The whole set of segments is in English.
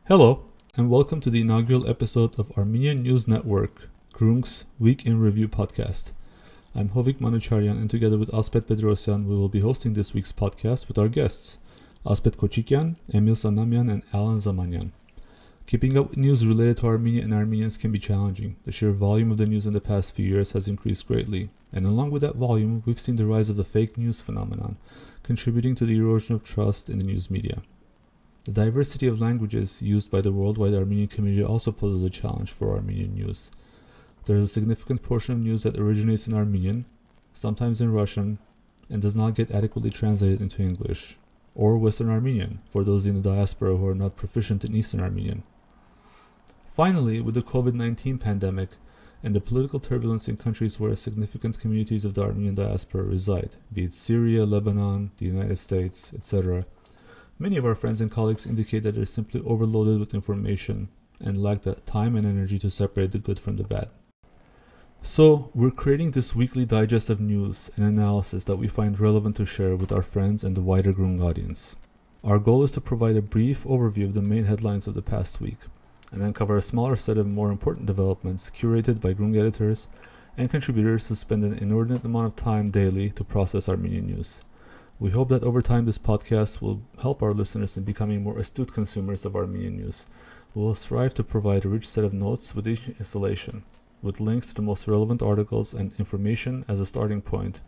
Hello, and welcome to the inaugural episode of Armenian News Network, Groong's Week in Review podcast. I'm 𝐀𝐬𝐿𝐿, and together with Asbet Bedrosyan, we will be hosting this week's podcast with our guests, Asbet Kochikian, Emil Sanamyan, and Alan Zamanyan. Keeping up with news related to Armenia and Armenians can be challenging. The sheer volume of the news in the past few years has increased greatly, and along with that volume, we've seen the rise of the fake news phenomenon, contributing to the erosion of trust in the news media. The diversity of languages used by the worldwide Armenian community also poses a challenge for Armenian news. There is a significant portion of news that originates in Armenian, sometimes in Russian, and does not get adequately translated into English, or Western Armenian for those in the diaspora who are not proficient in Eastern Armenian. Finally, with the COVID-19 pandemic and the political turbulence in countries where significant communities of the Armenian diaspora reside, be it Syria, Lebanon, the United States, etc., many of our friends and colleagues indicate that they're simply overloaded with information and lack the time and energy to separate the good from the bad. So, we're creating this weekly digest of news and analysis that we find relevant to share with our friends and the wider Groong audience. Our goal is to provide a brief overview of the main headlines of the past week, and then cover a smaller set of more important developments curated by Groong editors and contributors who spend an inordinate amount of time daily to process Armenian news. We hope that over time this podcast will help our listeners in becoming more astute consumers of Armenian news. We will strive to provide a rich set of notes with each installation, with links to the most relevant articles and information as a starting point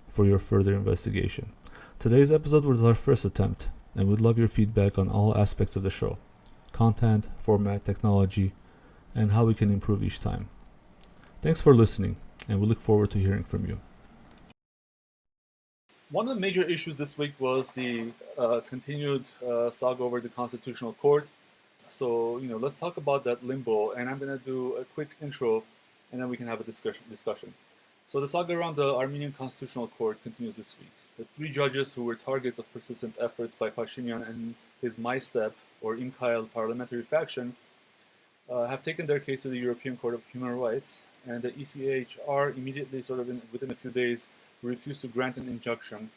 for your further investigation. Today's episode was our first attempt, and we'd love your feedback on all aspects of the show: content, format, technology, and how we can improve each time. Thanks for listening, and we look forward to hearing from you. One of the major issues this week was the continued saga over the Constitutional Court. So, let's talk about that limbo, and I'm going to do a quick intro, and then we can have a discussion. So the saga around the Armenian Constitutional Court continues this week. The three judges who were targets of persistent efforts by Pashinyan and his MyStep, or 𝐀𝐬𝐿 parliamentary faction, have taken their case to the European Court of Human Rights, and the ECHR immediately, within a few days, refused to grant an injunction,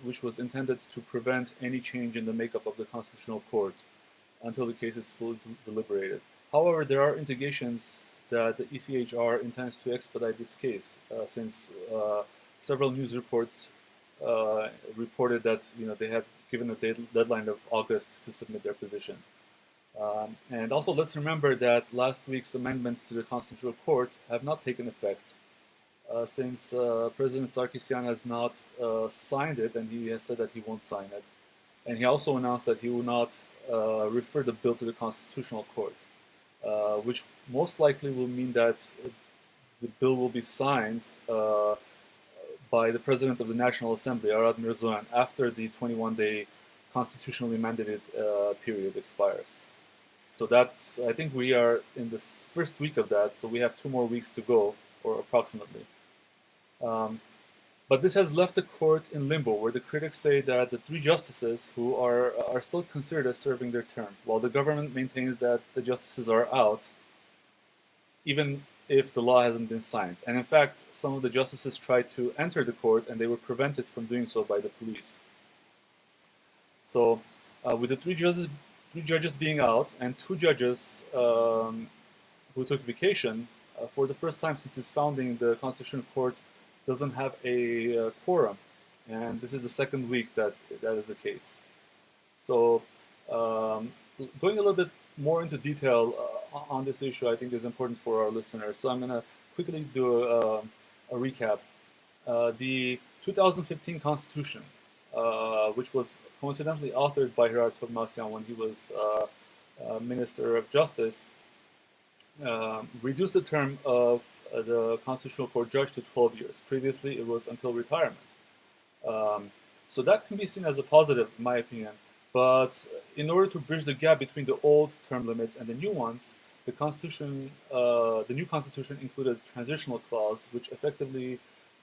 which was intended to prevent any change in the makeup of the Constitutional Court until the case is fully deliberated. However, there are indications that the ECHR intends to expedite this case, since several news reports reported that they have given a deadline of August to submit their position. And also, let's remember that last week's amendments to the Constitutional Court have not taken effect, since President Sarkisyan has not signed it, and he has said that he won't sign it. And he also announced that he will not refer the bill to the Constitutional Court, which most likely will mean that the bill will be signed by the President of the National Assembly, Arad Mirzoyan, after the 21-day constitutionally mandated period expires. So I think we are in the first week of that, so we have 2 more weeks to go, or approximately. But this has left the court in limbo, where the critics say that the 3 justices who are still considered as serving their term, while the government maintains that the justices are out, even if the law hasn't been signed. And in fact, some of the justices tried to enter the court, and they were prevented from doing so by the police. So, with the 3 judges being out, and 2 judges who took vacation, for the first time since its founding, the Constitutional Court doesn't have a quorum, and this is the second week that is the case. So, going a little bit more into detail on this issue, I think is important for our listeners. So I'm going to quickly do a recap. The 2015 Constitution, which was coincidentally authored by Hrad Tovmasyan when he was Minister of Justice, reduced the term of the Constitutional Court judge to 12 years. Previously, it was until retirement. So that can be seen as a positive, in my opinion. But in order to bridge the gap between the old term limits and the new ones, the new Constitution included a transitional clause, which effectively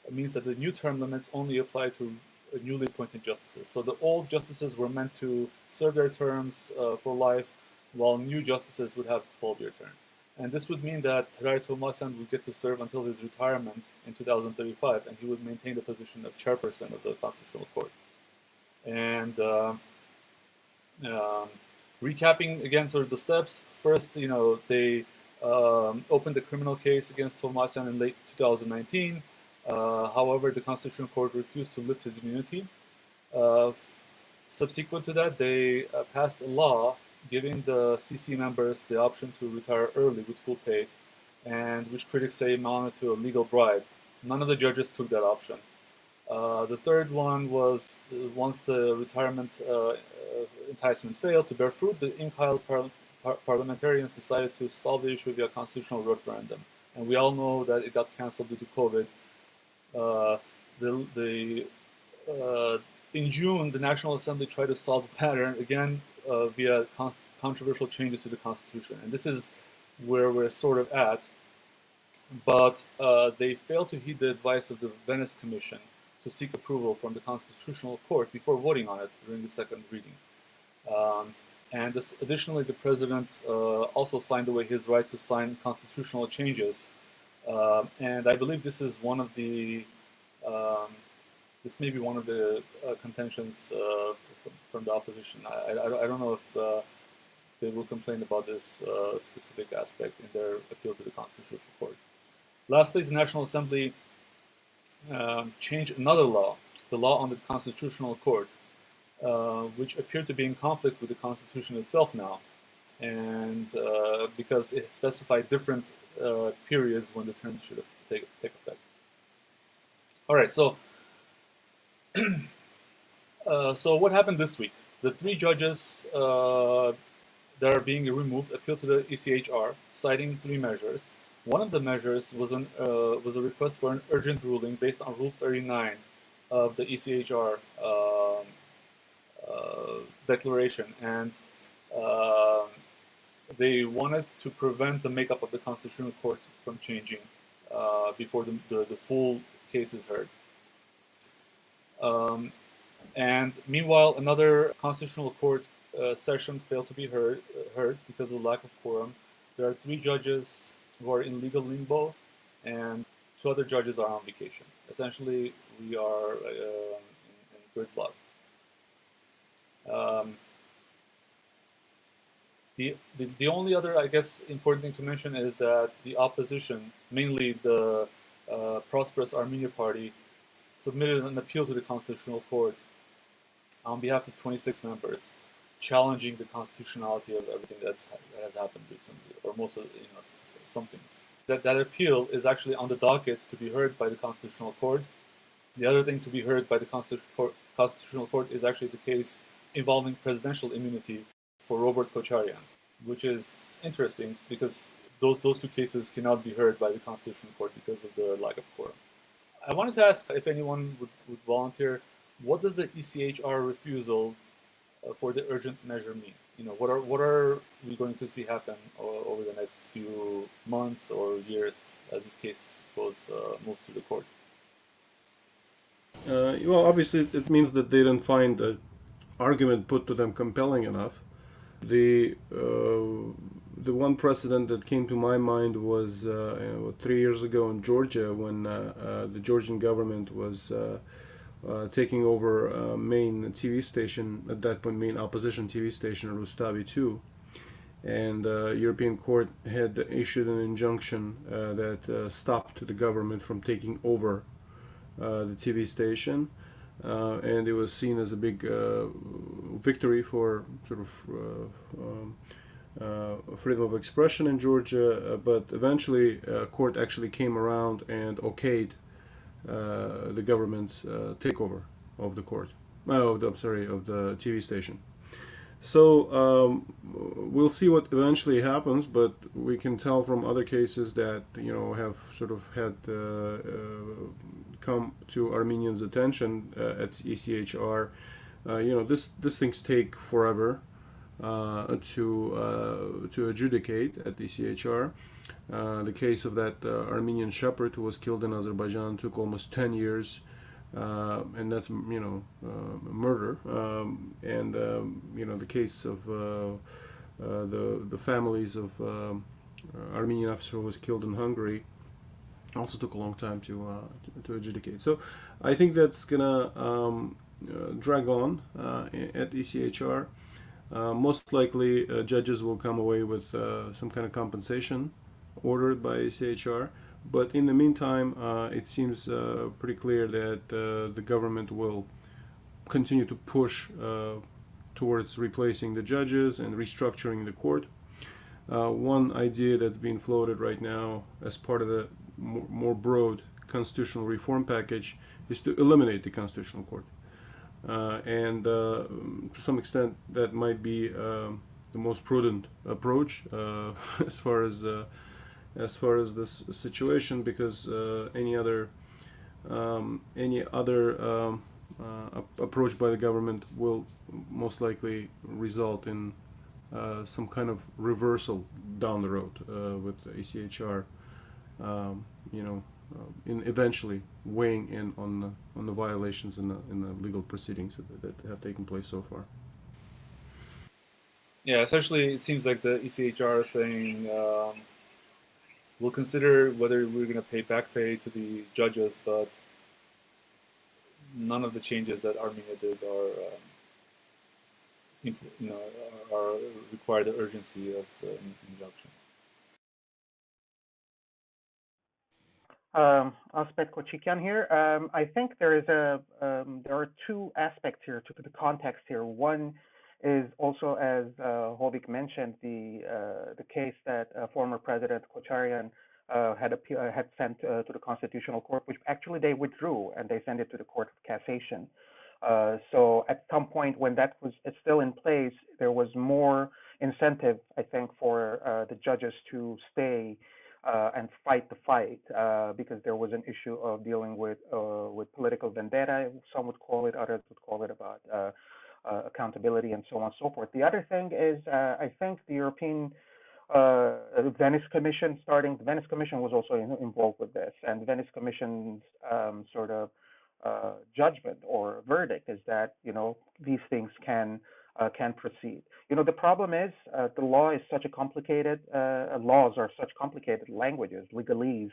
means that the new term limits only apply to newly appointed justices. So the old justices were meant to serve their terms for life, while new justices would have a 12-year term. And this would mean that Hrari Tolmasyan would get to serve until his retirement in 2035, and he would maintain the position of chairperson of the Constitutional Court. And recapping again sort of the steps, first, they opened a criminal case against Tolmasyan in late 2019. However, the Constitutional Court refused to lift his immunity. Subsequent to that, they passed a law giving the CC members the option to retire early with full pay, and which critics say amounted to a legal bribe. None of the judges took that option. The third one was once the retirement enticement failed to bear fruit, the Imkhal parliamentarians decided to solve the issue via constitutional referendum. And we all know that it got cancelled due to COVID. In June, the National Assembly tried to solve the pattern again via controversial changes to the Constitution. And this is where we're sort of at. But they failed to heed the advice of the Venice Commission to seek approval from the Constitutional Court before voting on it during the second reading. Additionally, the president also signed away his right to sign constitutional changes. And I believe this is one of the this may be one of the contentions from the opposition. I don't know if they will complain about this specific aspect in their appeal to the Constitutional Court. Lastly, the National Assembly changed another law, the law on the Constitutional Court, which appeared to be in conflict with the Constitution itself now, and because it specified different periods when the terms should take effect. All right, so so what happened this week? The three judges that are being removed appealed to the ECHR, citing three measures. One of the measures was a request for an urgent ruling based on Rule 39 of the ECHR declaration, and they wanted to prevent the makeup of the Constitutional Court from changing before the full case is heard. And meanwhile, another Constitutional Court session failed to be heard because of lack of quorum. There are three judges who are in legal limbo, and two other judges are on vacation. Essentially, we are in gridlock. The only other, I guess, important thing to mention is that the opposition, mainly the prosperous Armenian Party, submitted an appeal to the Constitutional Court on behalf of 26 members, challenging the constitutionality of everything that has happened recently, or most of some things. That appeal is actually on the docket to be heard by the Constitutional Court. The other thing to be heard by the Constitutional Court is actually the case involving presidential immunity for Robert Kocharyan, which is interesting because those two cases cannot be heard by the Constitutional Court because of the lack of quorum. I wanted to ask if anyone would volunteer, what does the ECHR refusal for the urgent measure mean? What are we going to see happen over the next few months or years as this case moves to the court? Well, obviously, it means that they didn't find the argument put to them compelling enough. The one precedent that came to my mind was 3 years ago in Georgia, when the Georgian government was taking over a main TV station, at that point main opposition TV station, Rustavi 2, and the European Court had issued an injunction that stopped the government from taking over the TV station, and it was seen as a big victory for sort of freedom of expression in Georgia, but eventually court actually came around and okayed the government's takeover of the of the TV station. So we'll see what eventually happens, but we can tell from other cases that have sort of had come to Armenians' attention at ECHR. These things take forever to adjudicate at ECHR. The case of that Armenian shepherd who was killed in Azerbaijan took almost 10 years, and that's murder. The case of the families of Armenian officer who was killed in Hungary also took a long time to adjudicate. So I think that's gonna drag on at ECHR. Most likely, judges will come away with some kind of compensation ordered by ECHR. But in the meantime, it seems pretty clear that the government will continue to push towards replacing the judges and restructuring the court. One idea that's being floated right now as part of the more broad constitutional reform package is to eliminate the constitutional court. And to some extent, that might be the most prudent approach as far as this situation, because any other approach by the government will most likely result in some kind of reversal down the road with ECHR, in eventually weighing in on the violations in the legal proceedings that have taken place so far. Yeah, essentially, it seems like the ECHR is saying we'll consider whether we're going to pay back pay to the judges, but none of the changes that Armenia did are require the urgency of injunction. Aspet Kochikian here. I think there are two aspects here to the context here. One is also, as Hovik mentioned, the case that former President Kocharyan had sent to the Constitutional Court, which actually they withdrew and they sent it to the Court of Cassation. So at some point when that was still in place, there was more incentive, I think, for the judges to stay and fight the fight, because there was an issue of dealing with political vendetta, some would call it, others would call it about accountability and so on and so forth. The other thing is, I think the European Venice Commission the Venice Commission was also involved with this, and the Venice Commission's sort of judgment or verdict is that these things can proceed. The problem is the law is such a complicated laws are such complicated languages, legalese,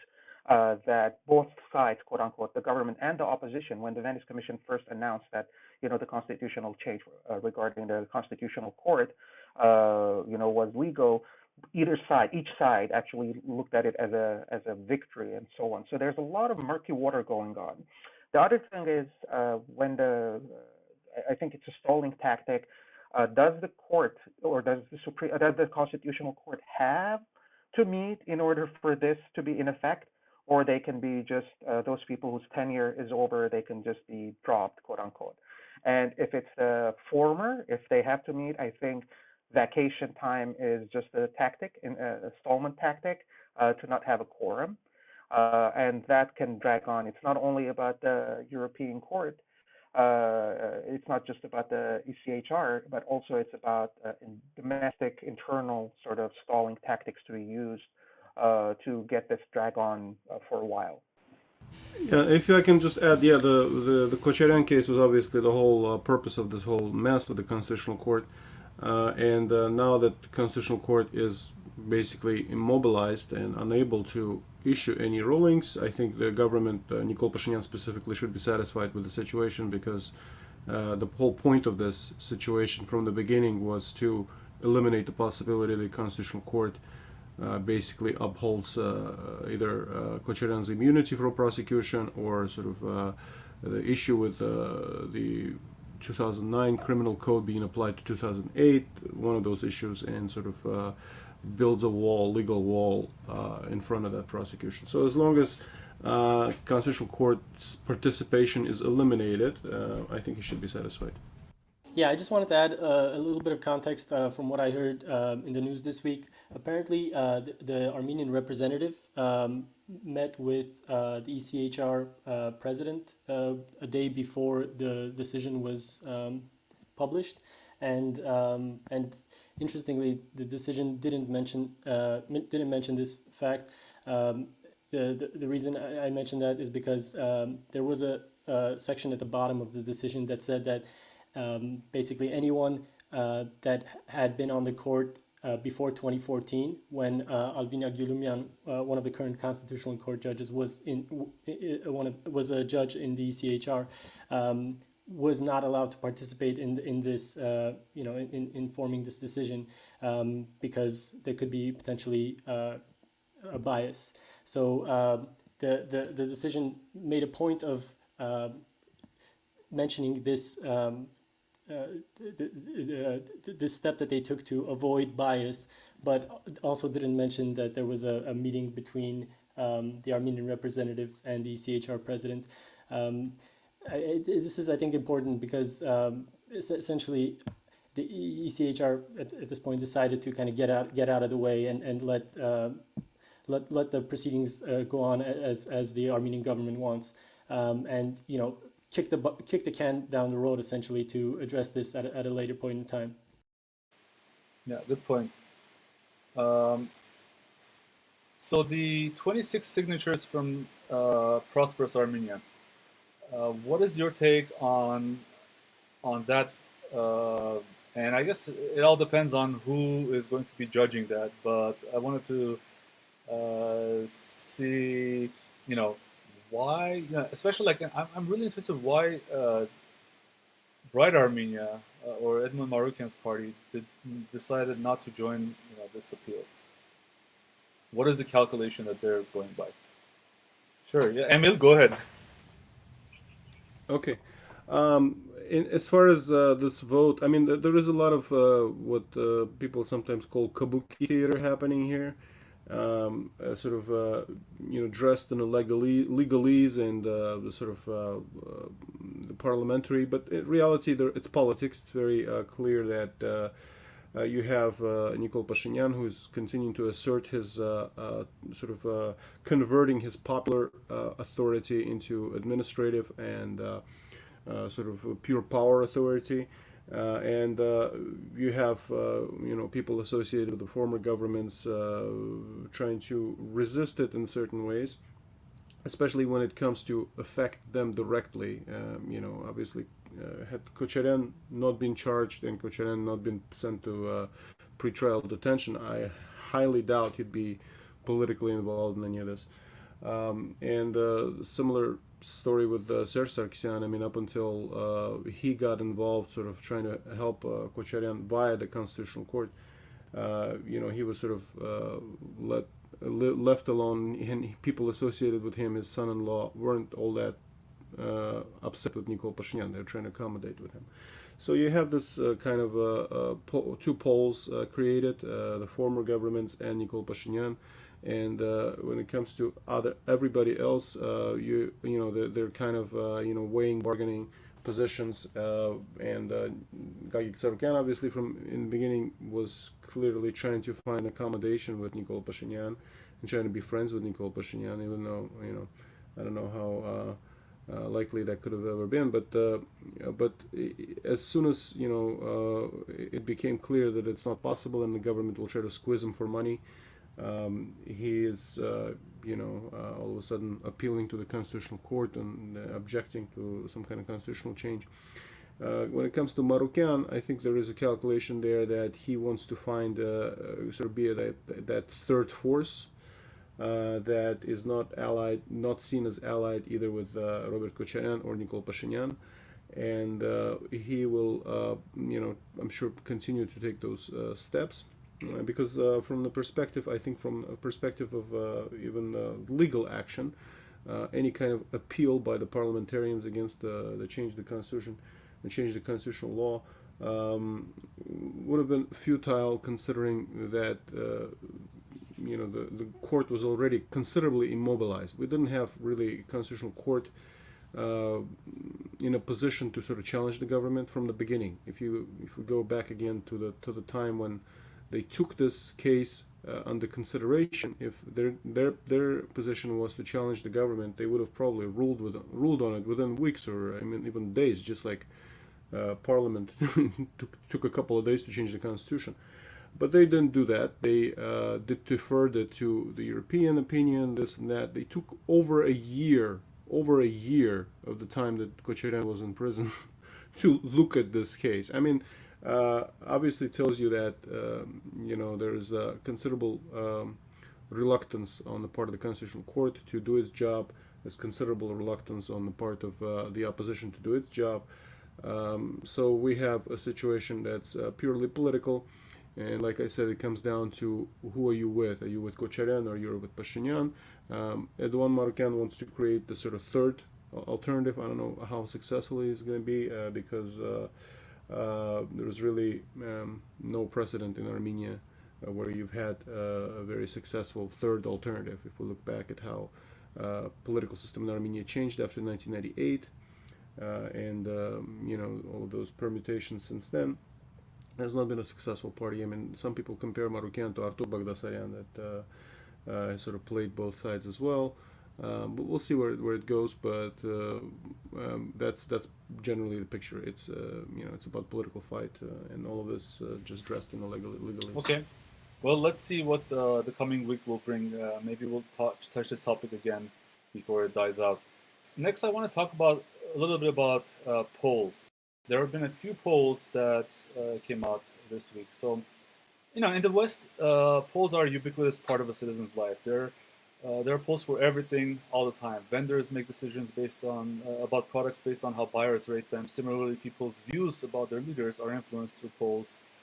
that both sides, quote unquote, the government and the opposition, when the Venice Commission first announced that the constitutional change regarding the Constitutional Court was legal, each side actually looked at it as a victory and so on. So there's a lot of murky water going on. The other thing is I think it's a stalling tactic. Does the court or does the Constitutional Court have to meet in order for this to be in effect, or they can be just those people whose tenure is over, they can just be dropped, quote unquote. And if it's the former, if they have to meet, I think vacation time is just a tactic, a stallment tactic, to not have a quorum. And that can drag on. It's not only about the European Court. It's not just about the ECHR, but also it's about domestic, internal sort of stalling tactics to be used to get this drag on for a while. Yeah, if I can just add, the Kocharyan case was obviously the whole purpose of this whole mess of the Constitutional Court, and now that the Constitutional Court is basically immobilized and unable to issue any rulings, I think the government, Nikol Pashinyan specifically, should be satisfied with the situation, because the whole point of this situation from the beginning was to eliminate the possibility the Constitutional Court basically upholds either Kocharyan's immunity from prosecution, or sort of the issue with the 2009 criminal code being applied to 2008, one of those issues, and sort of builds a legal wall in front of that prosecution. So as long as Constitutional Court's participation is eliminated, I think he should be satisfied. Yeah, I just wanted to add a little bit of context from what I heard in the news this week. Apparently, the Armenian representative met with the ECHR president a day before the decision was published, and interestingly, the decision didn't mention this fact. The reason I mentioned that is because there was a section at the bottom of the decision that said that basically anyone that had been on the court before 2014, when 𝐀𝐬𝐿𝐵𝐻𝐻, one of the current constitutional court judges, was a judge in the 𝐀𝐬𝐻R, was not allowed to participate in this, in forming this decision, because there could be potentially a bias. So the decision made a point of mentioning this this step that they took to avoid bias, but also didn't mention that there was a meeting between the Armenian representative and the 𝐀𝐬𝐻R president. This is, I think, important because essentially the 𝐀𝐬𝐻R at this point decided to kind of get out of the way and let the proceedings go on as the Armenian government wants, and kick the can down the road essentially to address this at a later point in time. Yeah, good point. So the 26 signatures from Prosperous Armenia. What is your take on that? And I guess it all depends on who is going to be judging that. But I wanted to see, why, especially like I'm really interested why Bright Armenia or Edmund Marukian's party decided not to join this appeal. What is the calculation that they're going by? Sure, yeah, Emil, go ahead. Okay. As far as this vote, I mean, there is a lot of what people sometimes call kabuki theater happening here. Sort of dressed in a legalese and the sort of the parliamentary, but in reality it's politics. It's very clear that you have Nikol Pashinyan, who's continuing to assert his sort of converting his popular authority into administrative and sort of pure power authority. And you have people associated with the former governments trying to resist it in certain ways, especially when it comes to affect them directly. Obviously, had 𝐀𝐬𝐻 not been charged and 𝐀𝐬𝐻 not been sent to pre-trial detention, I highly doubt he'd be politically involved in any of this. And similar story with Serge Sargsyan. I mean, up until he got involved, sort of trying to help 𝐀𝐬𝐻 via the Constitutional Court, he was sort of left alone, and people associated with him, his son-in-law, weren't all that upset with Nikol Pashinyan. They're trying to accommodate with him. So you have this kind of two poles created, the former governments and Nikol Pashinyan. And when it comes to everybody else, they're kind of weighing bargaining positions. And 𝐀𝐬𝐻 𝐊𝐵 obviously from in the beginning was clearly trying to find accommodation with Nikol Pashinyan and trying to be friends with Nikol Pashinyan, even though I don't know how likely that could have ever been. But as soon as it became clear that it's not possible and the government will try to squeeze him for money, he is, all of a sudden appealing to the Constitutional Court and objecting to some kind of constitutional change. When it comes to Marukian, I think there is a calculation there that he wants to find sort of be that third force that is not seen as allied either with Robert 𝐀𝐬𝐻 or Nikol Pashinyan. And he will, I'm sure, continue to take those steps. Because from the perspective, I think from a perspective of even legal action, any kind of appeal by the parliamentarians against the change of the constitution and change the constitutional law would have been futile, considering that the court was already considerably immobilized. We didn't have really constitutional court in a position to sort of challenge the government from the beginning. If we go back again to the time when they took this case under consideration, if their position was to challenge the government, they would have probably ruled on it within weeks, or even days, just like Parliament took a couple of days to change the constitution. But they didn't do that. They deferred it to the European opinion, this and that. They took over a year of the time that 𝐀𝐬𝐻 was in prison to look at this case. I mean, obviously tells you that there's a considerable reluctance on the part of the Constitutional Court to do its job. There's considerable reluctance on the part of the opposition to do its job. So we have a situation that's purely political. And like I said, it comes down to who are you with? Are you with Kocharian or you're with Pashinyan? Erdogan Marukan wants to create the sort of third alternative. I don't know how successful he's going to be because there's really no precedent in Armenia where you've had a very successful third alternative. If we look back at how political system in Armenia changed after 1998 and all of those permutations since then, has not been a successful party. I mean, some people compare Marukian to Artur Bagdasaryan that sort of played both sides as well. But we'll see where it goes. But that's generally the picture. It's it's about political fight and all of this just dressed in a legalese. Okay. Well, let's see what the coming week will bring. Maybe we'll touch this topic again before it dies out. Next, I want to talk about a little bit about polls. There have been a few polls that came out this week. So, in the West, polls are a ubiquitous part of a citizen's life. There are polls for everything all the time. Vendors make decisions based on about products based on how buyers rate them. Similarly, people's views about their leaders are influenced through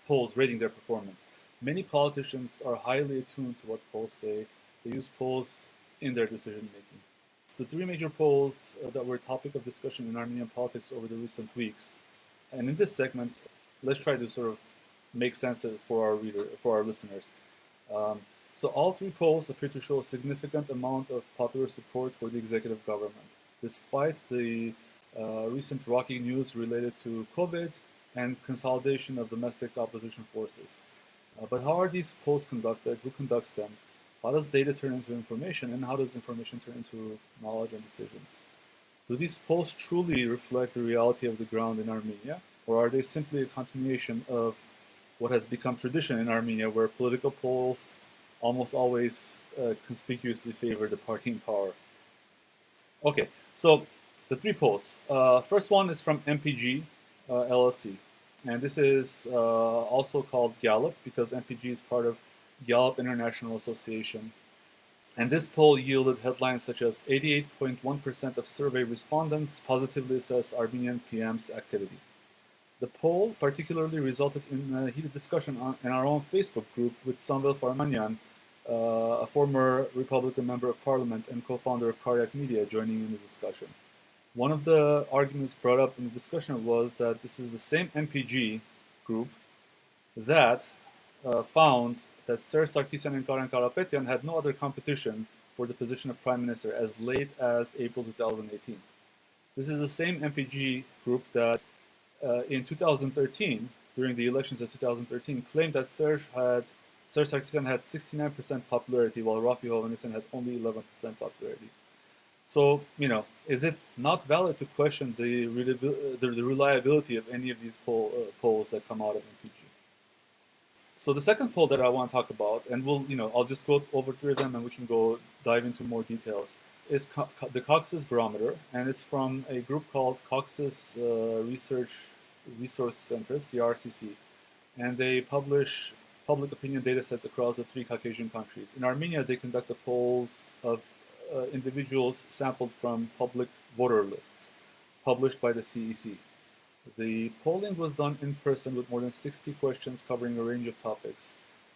polls rating their performance. Many politicians are highly attuned to what polls say. They use polls in their decision making. The three major polls that were a topic of discussion in Armenian politics over the recent weeks. And in this segment, let's try to sort of make sense of it for our listeners. So all three polls appear to show a significant amount of popular support for the executive government, despite the recent rocky news related to COVID and consolidation of domestic opposition forces. But how are these polls conducted? Who conducts them? How does data turn into information? And how does information turn into knowledge and decisions? Do these polls truly reflect the reality of the ground in Armenia? Or are they simply a continuation of what has become tradition in Armenia, where political polls almost always conspicuously favor the party in power? Okay, so the three polls. First one is from MPG LLC. And this is also called Gallup because MPG is part of Gallup International Association. And this poll yielded headlines such as 88.1% of survey respondents positively assess Armenian PM's activity. The poll particularly resulted in a heated discussion in our own Facebook group with Samvel Farmanyan, a former Republican member of parliament and co-founder of Cardiac Media, joining in the discussion. One of the arguments brought up in the discussion was that this is the same MPG group that found that Serge Sarkisyan and Karen Karapetyan had no other competition for the position of prime minister as late as April 2018. This is the same MPG group that in 2013, during the elections of 2013, claimed that Serge Sarkisyan had 69% popularity while Rafi Hovhannisyan had only 11% popularity. So, is it not valid to question the reliability of any of these polls that come out of MPG? So the second poll that I want to talk about, and I'll just go over three of them and we can go dive into more details, is the Caucasus Barometer, and it's from a group called Caucasus Resource Center, CRCC, and they publish public opinion data sets across the three Caucasian countries. In Armenia, they conduct the polls of individuals sampled from public voter lists published by the CEC. The polling was done in person with more than 60 questions covering a range of topics.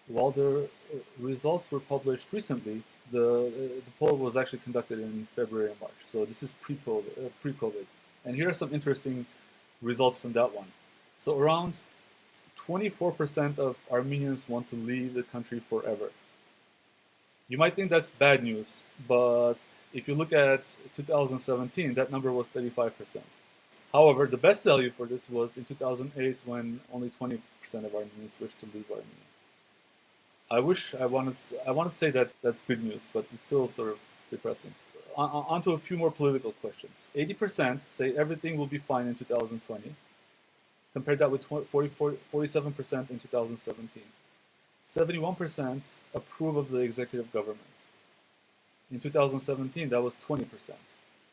While the results were published recently, the poll was actually conducted in February and March. So this is pre-COVID. And here are some interesting results from that one. So around 24% of Armenians want to leave the country forever. You might think that's bad news, but if you look at 2017, that number was 35%. However, the best value for this was in 2008 when only 20% of Armenians wished to leave Armenia. I want to say that that's good news, but it's still sort of depressing. On to a few more political questions. 80% say everything will be fine in 2020. Compare that with 47% in 2017. 71% approve of the executive government. In 2017, that was 20%.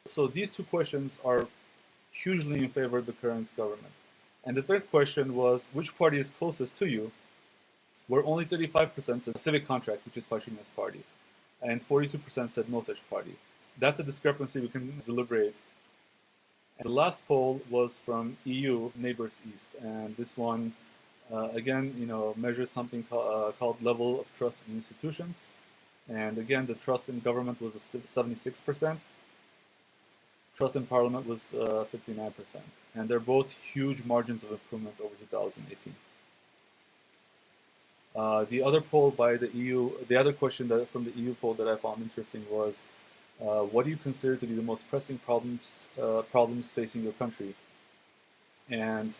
So these two questions are hugely in favor of the current government. And the third question was, which party is closest to you? Where only 35% said Civic Contract, which is Pashinyan's party, and 42% said no such party. That's a discrepancy we can deliberate. And the last poll was from EU Neighbors East, and this one, again, measures something called level of trust in institutions. And again, the trust in government was 76%. Trust in parliament was 59%. And they're both huge margins of improvement over 2018. The other poll by the EU, the other question from the EU poll that I found interesting was, what do you consider to be the most pressing problems facing your country? And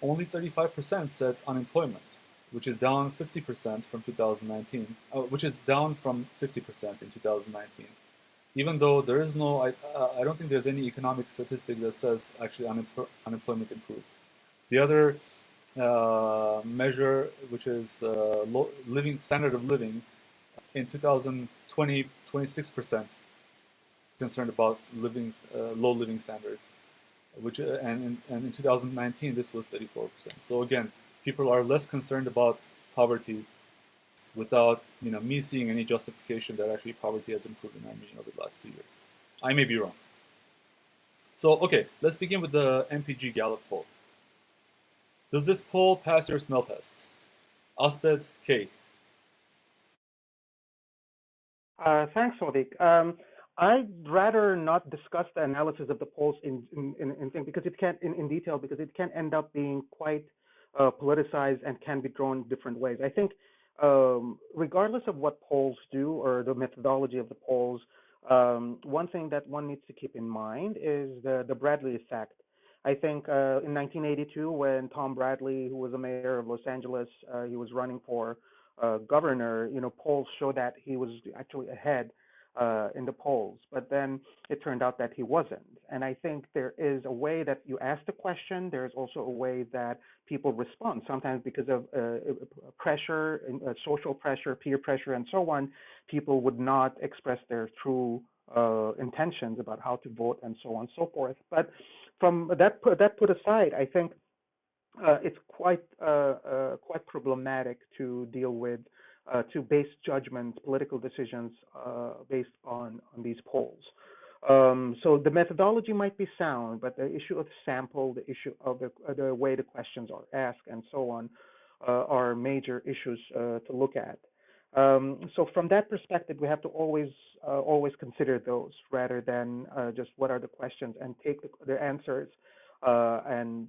only 35% said unemployment, which is down 50% from 2019, which is down from 50% in 2019. Even though there is no, I don't think there's any economic statistic that says actually unemployment improved. The other measure, which is standard of living, in 2020, 26% concerned about low living standards, and in 2019 this was 34%. So again, people are less concerned about poverty, without me seeing any justification that actually poverty has improved in Armenia over the last 2 years. I may be wrong. So okay, let's begin with the MPG Gallup poll. Does this poll pass your smell test? Asbed K. Thanks, Sadiq. I'd rather not discuss the analysis of the polls in because it can in detail, because it can end up being quite politicized and can be drawn different ways. I think regardless of what polls do or the methodology of the polls, one thing that one needs to keep in mind is the Bradley effect. I think in 1982, when Tom Bradley, who was the mayor of Los Angeles, he was running for governor, polls show that he was actually ahead in the polls, but then it turned out that he wasn't. And I think there is a way that you ask the question. There's also a way that people respond, sometimes because of pressure, social pressure, peer pressure, and so on. People would not express their true intentions about how to vote and so on and so forth. But from that put aside, I think it's quite problematic to deal with, to base judgments, political decisions based on these polls. So the methodology might be sound, but the issue of sample, the issue of the way the questions are asked, and so on, are major issues to look at. So from that perspective, we have to always consider those rather than just what are the questions and take the answers and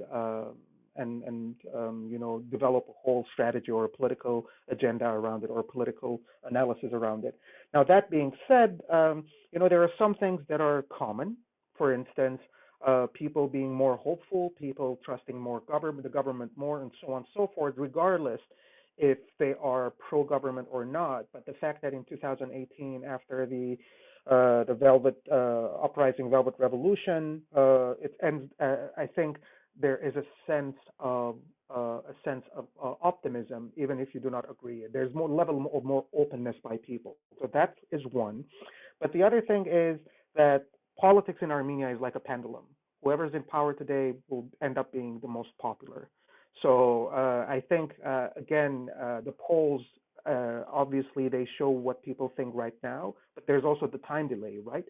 develop a whole strategy or a political agenda around it or a political analysis around it. Now, that being said, there are some things that are common. For instance, people being more hopeful, people trusting the government more, and so on and so forth, regardless if they are pro-government or not. But the fact that in 2018, after the Velvet Uprising, Velvet Revolution, it ends. I think there is a sense of optimism, even if you do not agree. There's more level of more openness by people. So that is one. But the other thing is that politics in Armenia is like a pendulum. Whoever's in power today will end up being the most popular. So I think, again, the polls, obviously, they show what people think right now, but there's also the time delay, right?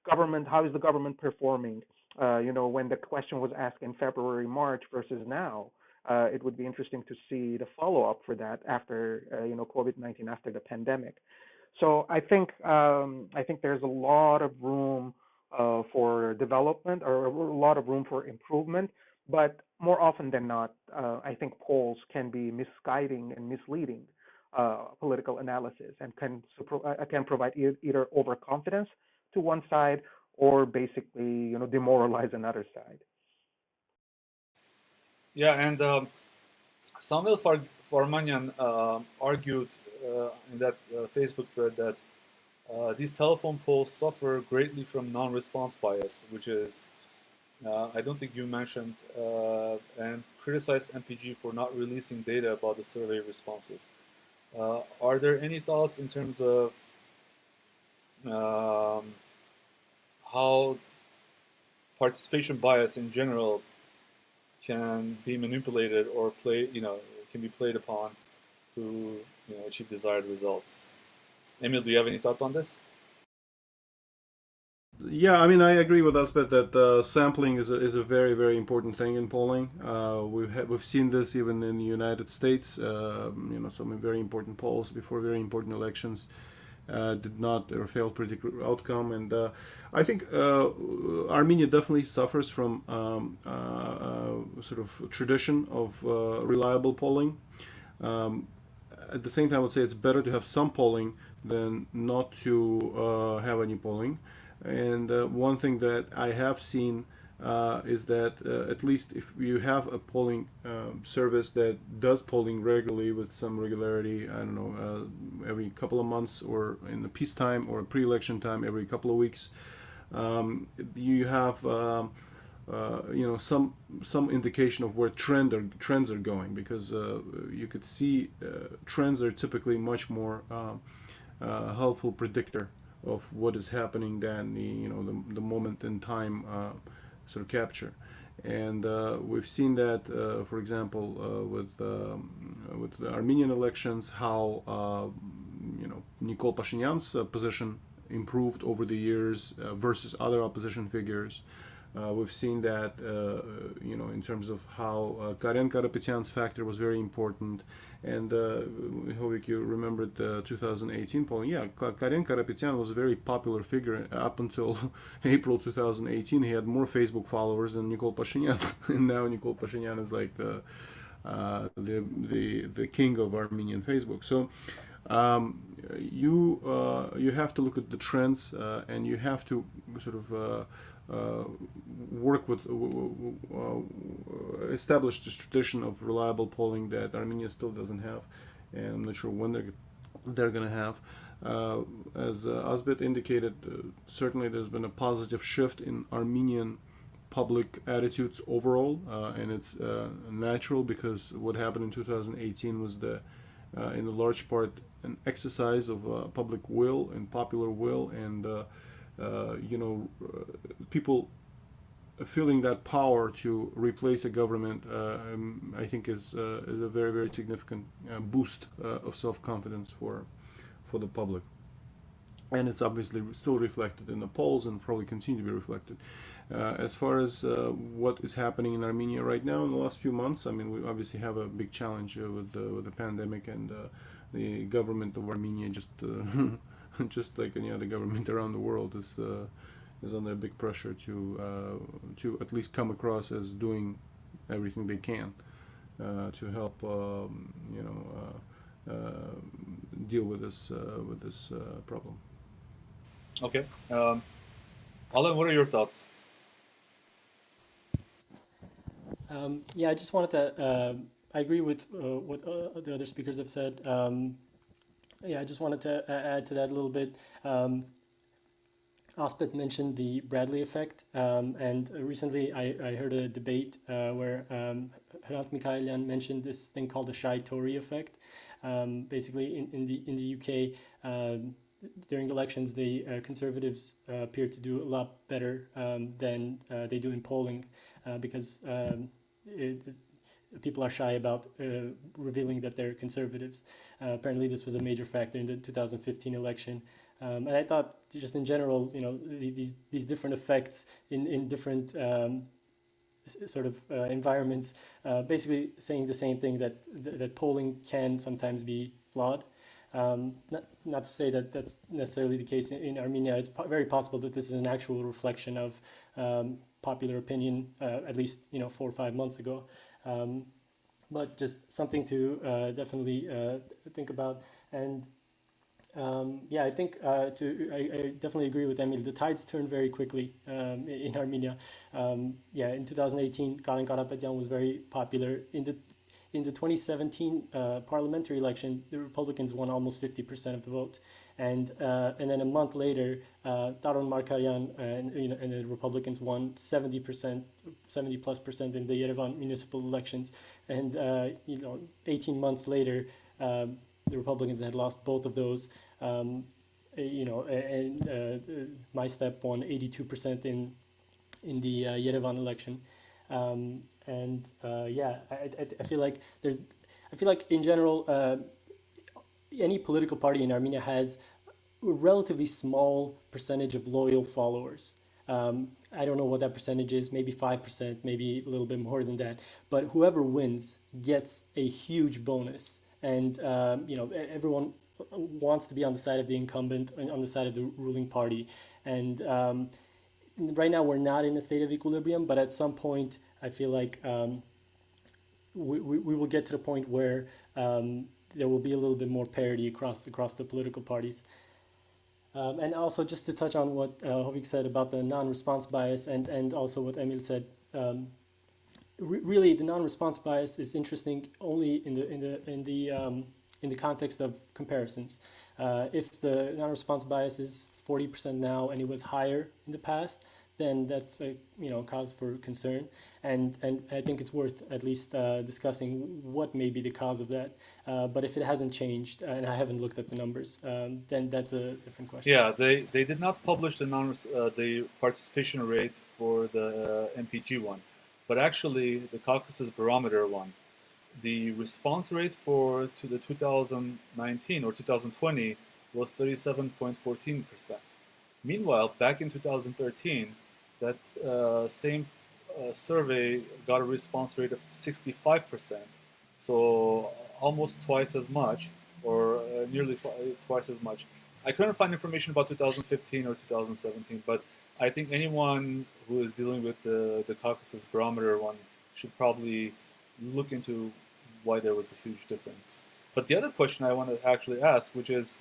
Government, how is the government performing? When the question was asked in February, March versus now, it would be interesting to see the follow-up for that after, COVID-19, after the pandemic. So I think there's a lot of room for development, or a lot of room for improvement. But more often than not, I think polls can be misguiding and misleading political analysis, and can provide either overconfidence to one side or basically demoralize another side. Yeah, and Samuel Farmanyan argued in that Facebook thread that these telephone polls suffer greatly from non-response bias, which is, I don't think you mentioned, and criticized MPG for not releasing data about the survey responses. Are there any thoughts in terms of how participation bias in general can be manipulated or can be played upon to achieve desired results. Emil, do you have any thoughts on this? Yeah, I mean, I agree with Asbeth that sampling is a very, very important thing in polling. We've seen this even in the United States. Some very important polls before very important elections did not or failed predict outcome, and I think Armenia definitely suffers from sort of tradition of reliable polling. At the same time, I would say it's better to have some polling than not to have any polling. And one thing that I have seen is that at least if you have a polling service that does polling regularly with some regularity, I don't know, every couple of months or in the peacetime or pre-election time every couple of weeks, you have some indication of where trends are going, because you could see trends are typically much more helpful predictor of what is happening than the moment in time sort of capture. And we've seen that, for example, with the Armenian elections, how Nikol Pashinyan's position improved over the years versus other opposition figures. We've seen that in terms of how 𝐀𝐬𝐛𝐞𝐝 𝐊𝐴𝐻 factor was very important. And Hovik, you remembered the 2018 polling. Yeah, 𝐀𝐬𝐛𝐞𝐝 𝐊𝐴𝐻 was a very popular figure up until April 2018. He had more Facebook followers than Nikol Pashinyan, and now Nikol Pashinyan is like the king of Armenian Facebook. So you have to look at the trends, and you have to sort of work with establish this tradition of reliable polling that Armenia still doesn't have, and I'm not sure when they're going to have. As Asbeth indicated, certainly there's been a positive shift in Armenian public attitudes overall, and it's natural, because what happened in 2018 was in a large part an exercise of public will and popular will, and people feeling that power to replace a government, I think is a very, very significant boost of self-confidence for the public. And it's obviously still reflected in the polls and probably continue to be reflected. As far as what is happening in Armenia right now in the last few months, I mean, we obviously have a big challenge with the pandemic, and the government of Armenia just just like any other government around the world is under big pressure to at least come across as doing everything they can to help deal with this problem. Okay, Alan, what are your thoughts? Yeah, I just wanted to. I agree with what the other speakers have said. Yeah, I just wanted to add to that a little bit. Asbeth mentioned the Bradley effect, and recently I heard a debate where Hrant Mikaelian mentioned this thing called the shy Tory effect. Basically, in the UK, during elections, the Conservatives appear to do a lot better than they do in polling, because people are shy about revealing that they're Conservatives. Apparently, this was a major factor in the 2015 election. And I thought, just in general, these different effects in different sort of environments, basically saying the same thing, that polling can sometimes be flawed. Not to say that that's necessarily the case in Armenia. It's very possible that this is an actual reflection of popular opinion, at least 4 or 5 months ago. But just something to definitely think about. And yeah, I think I definitely agree with Emil. The tides turned very quickly in Armenia. Yeah, in 2018, 𝐀𝐬𝐛𝐞𝐝 𝐊𝐴𝐻 was very popular. In the 2017 parliamentary election, the Republicans won almost 50% of the vote, and then a month later, Taron Markaryan and the Republicans won 70%, 70+% in the Yerevan municipal elections, and 18 months later, the Republicans had lost both of those. And My Step won 82% in the Yerevan election. and yeah, I feel like I feel like in general, any political party in Armenia has a relatively small percentage of loyal followers. I don't know what that percentage is, maybe 5%, maybe a little bit more than that. But whoever wins gets a huge bonus. And, everyone wants to be on the side of the incumbent, on the side of the ruling party. And right now, we're not in a state of equilibrium, but at some point, I feel like we will get to the point where there will be a little bit more parity across the political parties. And also, just to touch on what Hovik said about the non-response bias, and also what Emil said, really the non-response bias is interesting only in the context of comparisons. If the non-response bias is 40% now and it was higher in the past, then that's a cause for concern, and I think it's worth at least discussing what may be the cause of that. But if it hasn't changed, and I haven't looked at the numbers, then that's a different question. Yeah, they did not publish the participation rate for the MPG one, but actually the Caucasus Barometer one, the response rate to the 2019 or 2020 was 37.14%. Meanwhile, back in 2013, that same survey got a response rate of 65%, so almost twice as much, or nearly twice as much. I couldn't find information about 2015 or 2017, but I think anyone who is dealing with the Caucasus Barometer one should probably look into why there was a huge difference. But the other question I want to actually ask, which is,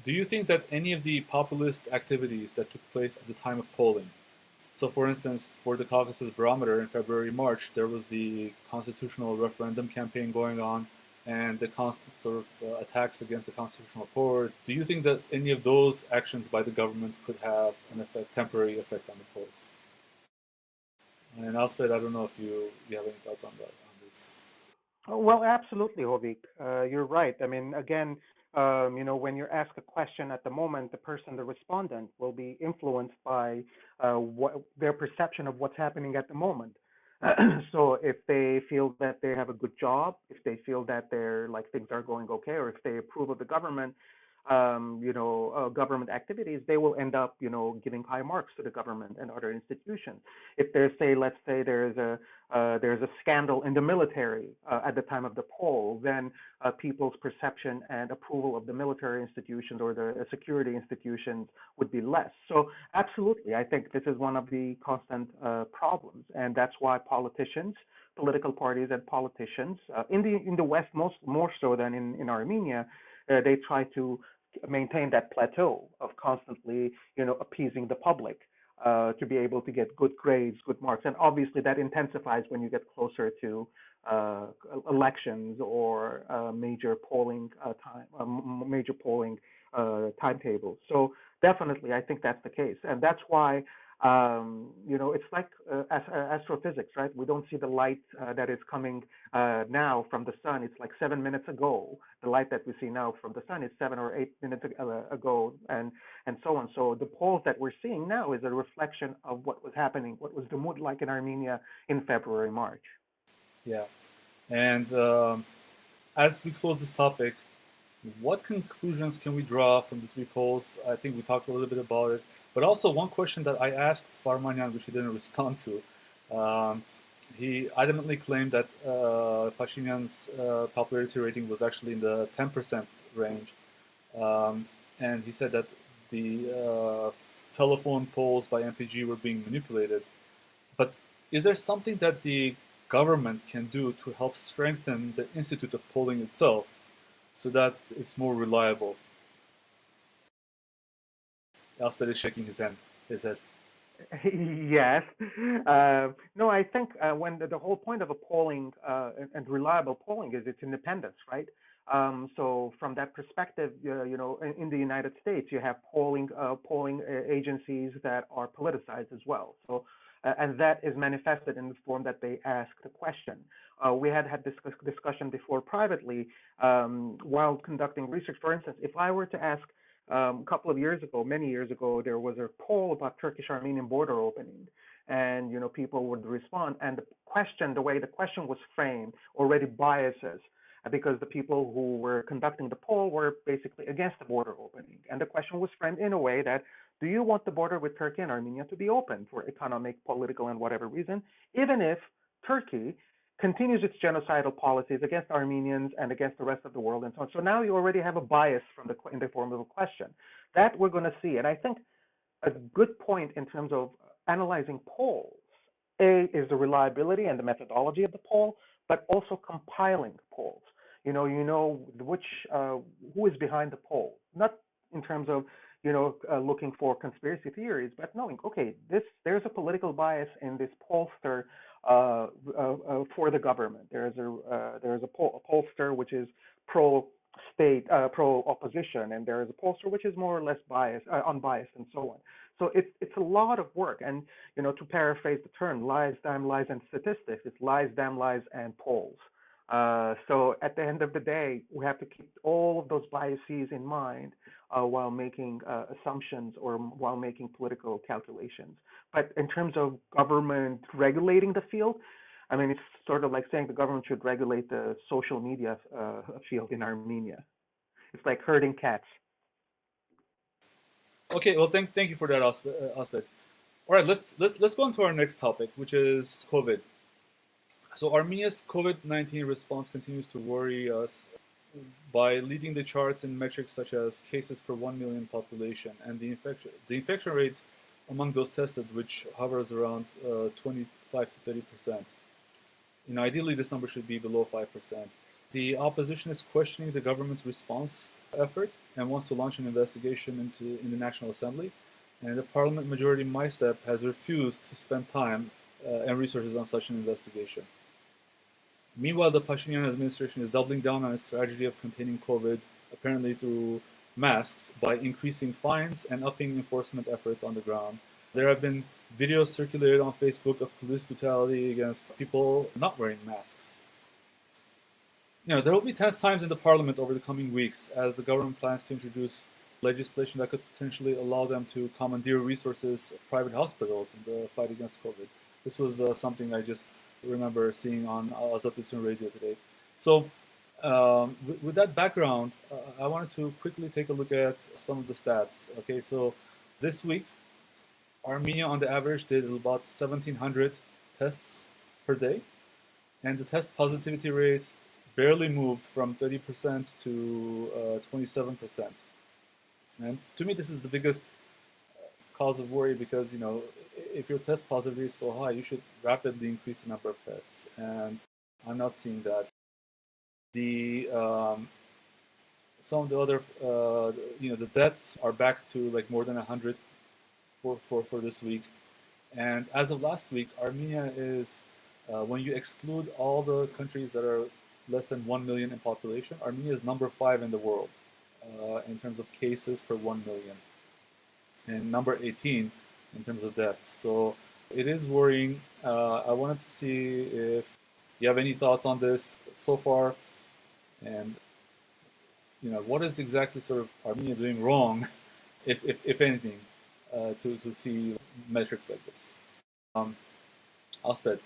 do you think that any of the populist activities that took place at the time of polling, so for instance, for the Caucasus Barometer in February, March, there was the constitutional referendum campaign going on and the constant sort of attacks against the constitutional court. Do you think that any of those actions by the government could have an temporary effect on the polls? And Alsped, I don't know if you have any thoughts on that, on this. Oh, well, absolutely, Hovik. You're right. I mean, again, when you're asked a question at the moment, the respondent, will be influenced by their perception of what's happening at the moment. So if they feel that they have a good job, if they feel that things are going okay, or if they approve of the government, government activities, they will end up, giving high marks to the government and other institutions. If let's say there's a scandal in the military at the time of the poll, then people's perception and approval of the military institutions or the security institutions would be less. So absolutely, I think this is one of the constant problems, and that's why political parties and politicians in the West, more so than in Armenia, they try to maintain that plateau of constantly, appeasing the public to be able to get good grades, good marks, and obviously that intensifies when you get closer to elections or major polling timetables. So definitely, I think that's the case, and that's why it's like astrophysics, right? We don't see the light that is coming now from the sun. It's like 7 minutes ago. The light that we see now from the sun is 7 or 8 minutes ago, and so on. So the polls that we're seeing now is a reflection of what was happening, what was the mood like in Armenia in February, March. Yeah, and as we close this topic, what conclusions can we draw from the three polls? I think we talked a little bit about it. But also one question that I asked Farmanyan, which he didn't respond to, he adamantly claimed that Pashinyan's popularity rating was actually in the 10% range. And he said that the telephone polls by MPG were being manipulated. But is there something that the government can do to help strengthen the Institute of Polling itself so that it's more reliable? Elspeth is shaking his head. Yes. No, I think when the whole point of a polling and reliable polling is its independence, right? So from that perspective, in the United States, you have polling agencies that are politicized as well. So and that is manifested in the form that they ask the question. We had this discussion before privately while conducting research. For instance, if I were to ask A couple of years ago, many years ago, there was a poll about Turkish-Armenian border opening, and people would respond, and the way the question was framed, already biases, because the people who were conducting the poll were basically against the border opening, and the question was framed in a way that, do you want the border with Turkey and Armenia to be open for economic, political, and whatever reason, even if Turkey continues its genocidal policies against Armenians and against the rest of the world and so on. So now you already have a bias in the form of a question. That we're going to see. And I think a good point in terms of analyzing polls, A, is the reliability and the methodology of the poll, but also compiling polls. You know who is behind the poll, not in terms of looking for conspiracy theories, but knowing, okay, there's a political bias in this pollster for the government. There's a pollster which is pro-state, pro-opposition, and there is a pollster which is more or less unbiased, and so on. So it's a lot of work, and to paraphrase the term, lies, damn lies, and statistics, it's lies, damn lies, and polls. So at the end of the day, we have to keep all of those biases in mind while making assumptions or while making political calculations. But in terms of government regulating the field, I mean, it's sort of like saying the government should regulate the social media field in Armenia. It's like herding cats. Okay, well, thank you for that, Asbet. All right, let's go on to our next topic, which is COVID. So Armenia's COVID-19 response continues to worry us by leading the charts in metrics such as cases per 1 million population and the infection rate among those tested, which hovers around 25 to 30%. Ideally, this number should be below 5%. The opposition is questioning the government's response effort and wants to launch an investigation in the National Assembly. And the Parliament majority MyStep has refused to spend time and resources on such an investigation. Meanwhile, the Pashinyan administration is doubling down on its strategy of containing COVID, apparently through masks, by increasing fines and upping enforcement efforts on the ground. There have been videos circulated on Facebook of police brutality against people not wearing masks. There will be tense times in the parliament over the coming weeks as the government plans to introduce legislation that could potentially allow them to commandeer resources of private hospitals in the fight against COVID. This was something I just remember seeing on Azatürk'ün radio today. So with that background, I wanted to quickly take a look at some of the stats. Okay, so this week, Armenia on the average did about 1,700 tests per day, and the test positivity rate barely moved from 30% to 27%. And to me, this is the biggest cause of worry because, if your test positivity is so high, you should rapidly increase the number of tests. And I'm not seeing that. Some of the other, the deaths are back to like more than 100 for this week. And as of last week, Armenia is, when you exclude all the countries that are less than 1 million in population, Armenia is number 5 in the world in terms of cases per 1 million, and number 18 in terms of deaths. So it is worrying. I wanted to see if you have any thoughts on this so far, and what is exactly sort of Armenia doing wrong, if anything, to see metrics like this. Asbet,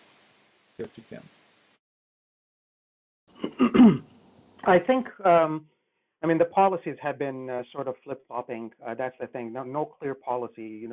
if you can. I think, the policies have been sort of flip-flopping. That's the thing. No clear policy.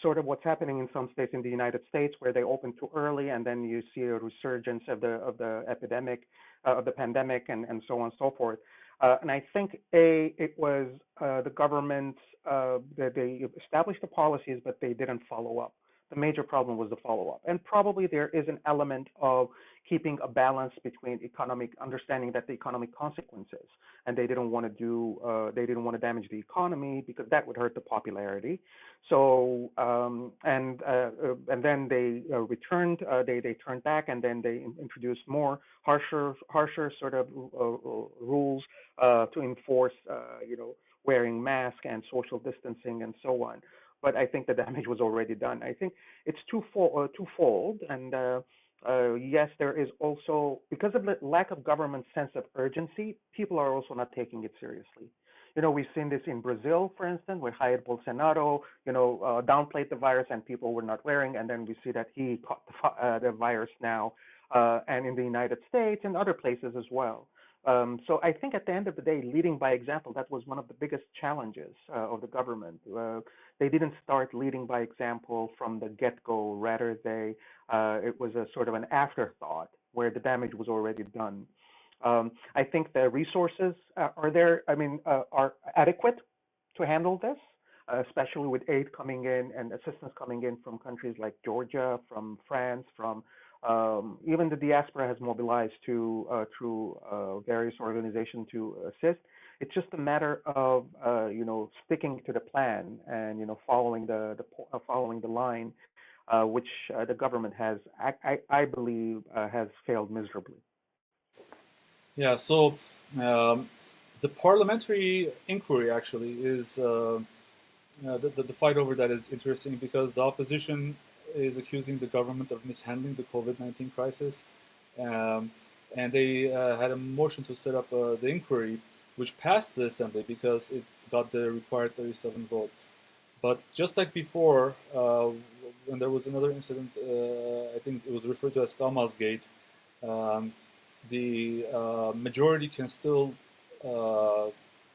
Sort of what's happening in some states in the United States where they open too early, and then you see a resurgence of the epidemic, of the pandemic, and so on and so forth. And I think it was the government that they established the policies, but they didn't follow up. The major problem was the follow-up, and probably there is an element of keeping a balance between understanding that the economic consequences, and they didn't want to damage the economy because that would hurt the popularity. So and then they returned, they turned back, and then they introduced more harsher sort of rules to enforce, wearing masks and social distancing and so on. But I think the damage was already done. I think it's twofold, and yes, there is also, because of the lack of government sense of urgency, people are also not taking it seriously. We've seen this in Brazil, for instance, where Jair Bolsonaro, downplayed the virus and people were not wearing, and then we see that he caught the virus now, and in the United States and other places as well. So I think at the end of the day, leading by example, that was one of the biggest challenges of the government. They didn't start leading by example from the get-go. Rather, it was a sort of an afterthought where the damage was already done. I think the resources are there. Are adequate to handle this, especially with aid coming in and assistance coming in from countries like Georgia, from France, from even the diaspora has mobilized through various organizations to assist. It's just a matter of sticking to the plan and following the line, which the government has, I believe, has failed miserably. Yeah, so the parliamentary inquiry actually is the fight over that is interesting because the opposition is accusing the government of mishandling the COVID-19 crisis. And they had a motion to set up the inquiry, which passed the assembly because it got the required 37 votes. But just like before, when there was another incident, I think it was referred to as 𝐀𝐬𝐤𝐢𝐚𝐧, the majority can still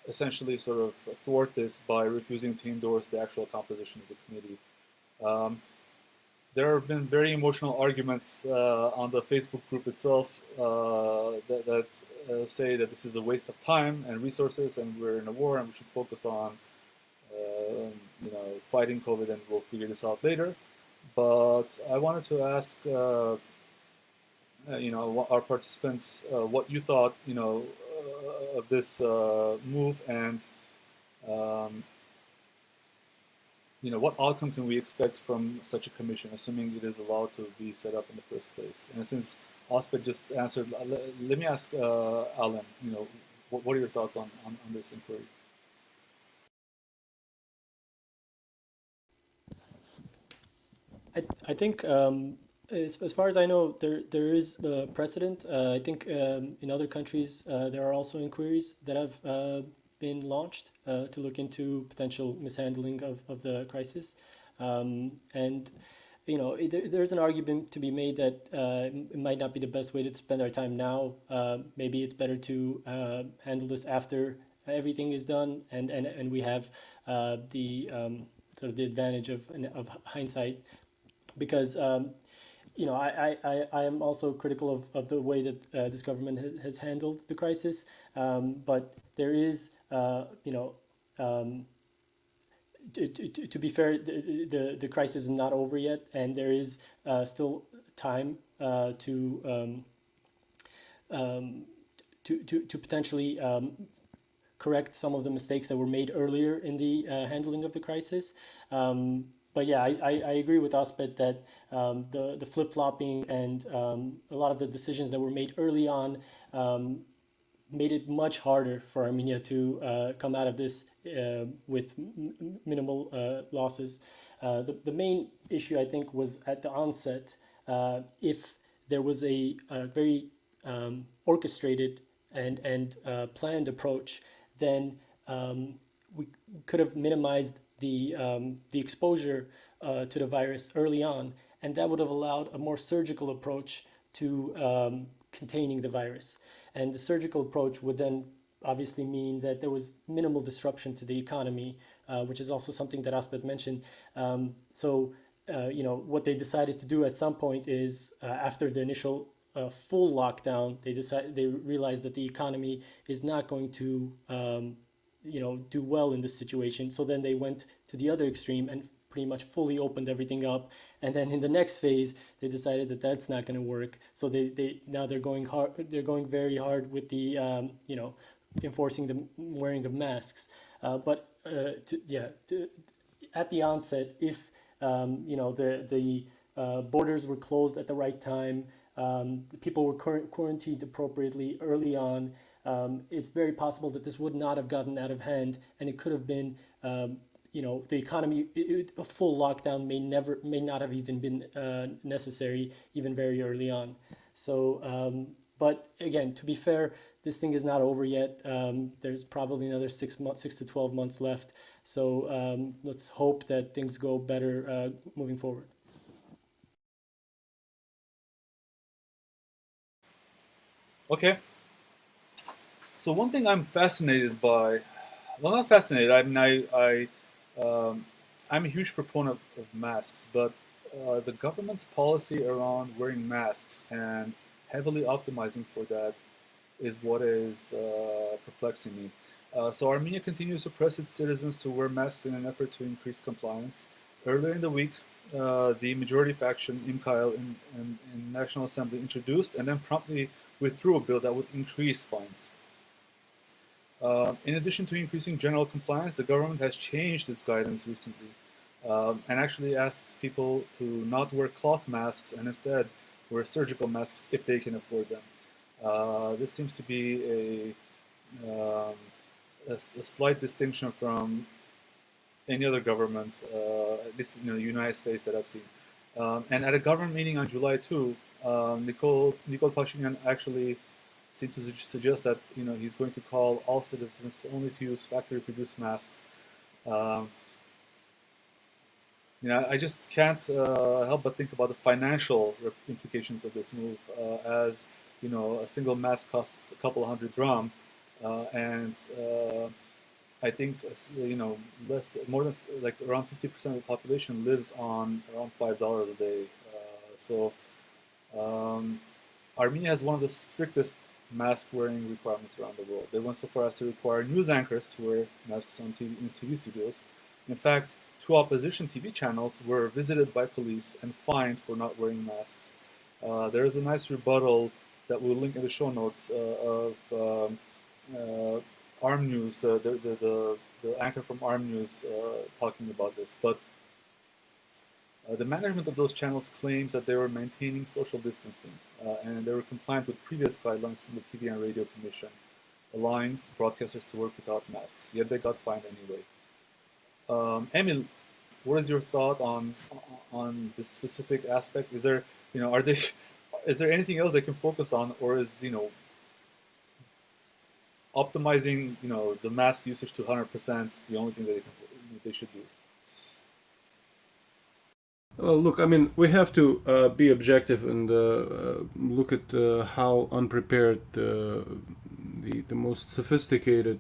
essentially sort of thwart this by refusing to endorse the actual composition of the committee. There have been very emotional arguments on the Facebook group itself that say that this is a waste of time and resources, and we're in a war, and we should focus on fighting COVID, and we'll figure this out later. But I wanted to ask our participants what you thought of this move, and what outcome can we expect from such a commission, assuming it is allowed to be set up in the first place? And since Ospet just answered, let me ask Alan, what are your thoughts on this inquiry? I think as far as I know, there is precedent. I think in other countries there are also inquiries that have been launched to look into potential mishandling of the crisis, and there's an argument to be made that it might not be the best way to spend our time now. Maybe it's better to handle this after everything is done, and we have the sort of the advantage of hindsight, because I am also critical of the way that this government has handled the crisis, but there is to be fair, the crisis is not over yet, and there is still time to potentially correct some of the mistakes that were made earlier in the handling of the crisis. But yeah, I agree with Ospet that the flip-flopping and a lot of the decisions that were made early on made it much harder for Armenia to come out of this with minimal losses. The main issue, I think, was at the onset. If there was a very orchestrated and planned approach, then we could have minimized the exposure to the virus early on, and that would have allowed a more surgical approach to containing the virus. And the surgical approach would then obviously mean that there was minimal disruption to the economy, which is also something that Ospet mentioned. What they decided to do at some point is, after the initial full lockdown, they realized that the economy is not going to do well in this situation. So then they went to the other extreme and pretty much fully opened everything up. And then in the next phase, they decided that that's not going to work. So they're going hard. They're going very hard with the enforcing the wearing of masks. But at the onset, if the borders were closed at the right time, people were quarantined appropriately early on, it's very possible that this would not have gotten out of hand, and it could have been, the economy, a full lockdown may not have even been necessary, even very early on. So, but again, to be fair, this thing is not over yet. There's probably another 6 to 12 months left. So let's hope that things go better moving forward. Okay. So one thing I'm fascinated by, well, not fascinated. I mean, I'm a huge proponent of masks, but the government's policy around wearing masks and heavily optimizing for that is what is perplexing me. So Armenia continues to press its citizens to wear masks in an effort to increase compliance. Earlier in the week, the majority faction, 𝐀𝐬𝐛𝐞𝐝 in National Assembly, introduced and then promptly withdrew a bill that would increase fines. In addition to increasing general compliance, the government has changed its guidance recently and actually asks people to not wear cloth masks and instead wear surgical masks if they can afford them. This seems to be a slight distinction from any other government, at least in the United States that I've seen. And at a government meeting on July 2, Nikol Pashinyan actually seems to suggest that he's going to call all citizens to only to use factory-produced masks. I just can't help but think about the financial implications of this move. As a single mask costs a couple of $100, and I think more than like around 50% of the population lives on around $5 a day. So Armenia has one of the strictest mask wearing requirements around the world. They went so far as to require news anchors to wear masks on TV studios. In fact, 2 opposition TV channels were visited by police and fined for not wearing masks. There is a nice rebuttal that we'll link in the show notes of Arm News, the anchor from Arm News talking about this. But the management of those channels claims that they were maintaining social distancing and they were compliant with previous guidelines from the TV and Radio Commission, allowing broadcasters to work without masks. Yet they got fined anyway. Emil, what is your thought on this specific aspect? Is there, is there anything else they can focus on, or is optimizing the mask usage to 100% the only thing that they should do? Well, look, I mean, we have to be objective and look at how unprepared the most sophisticated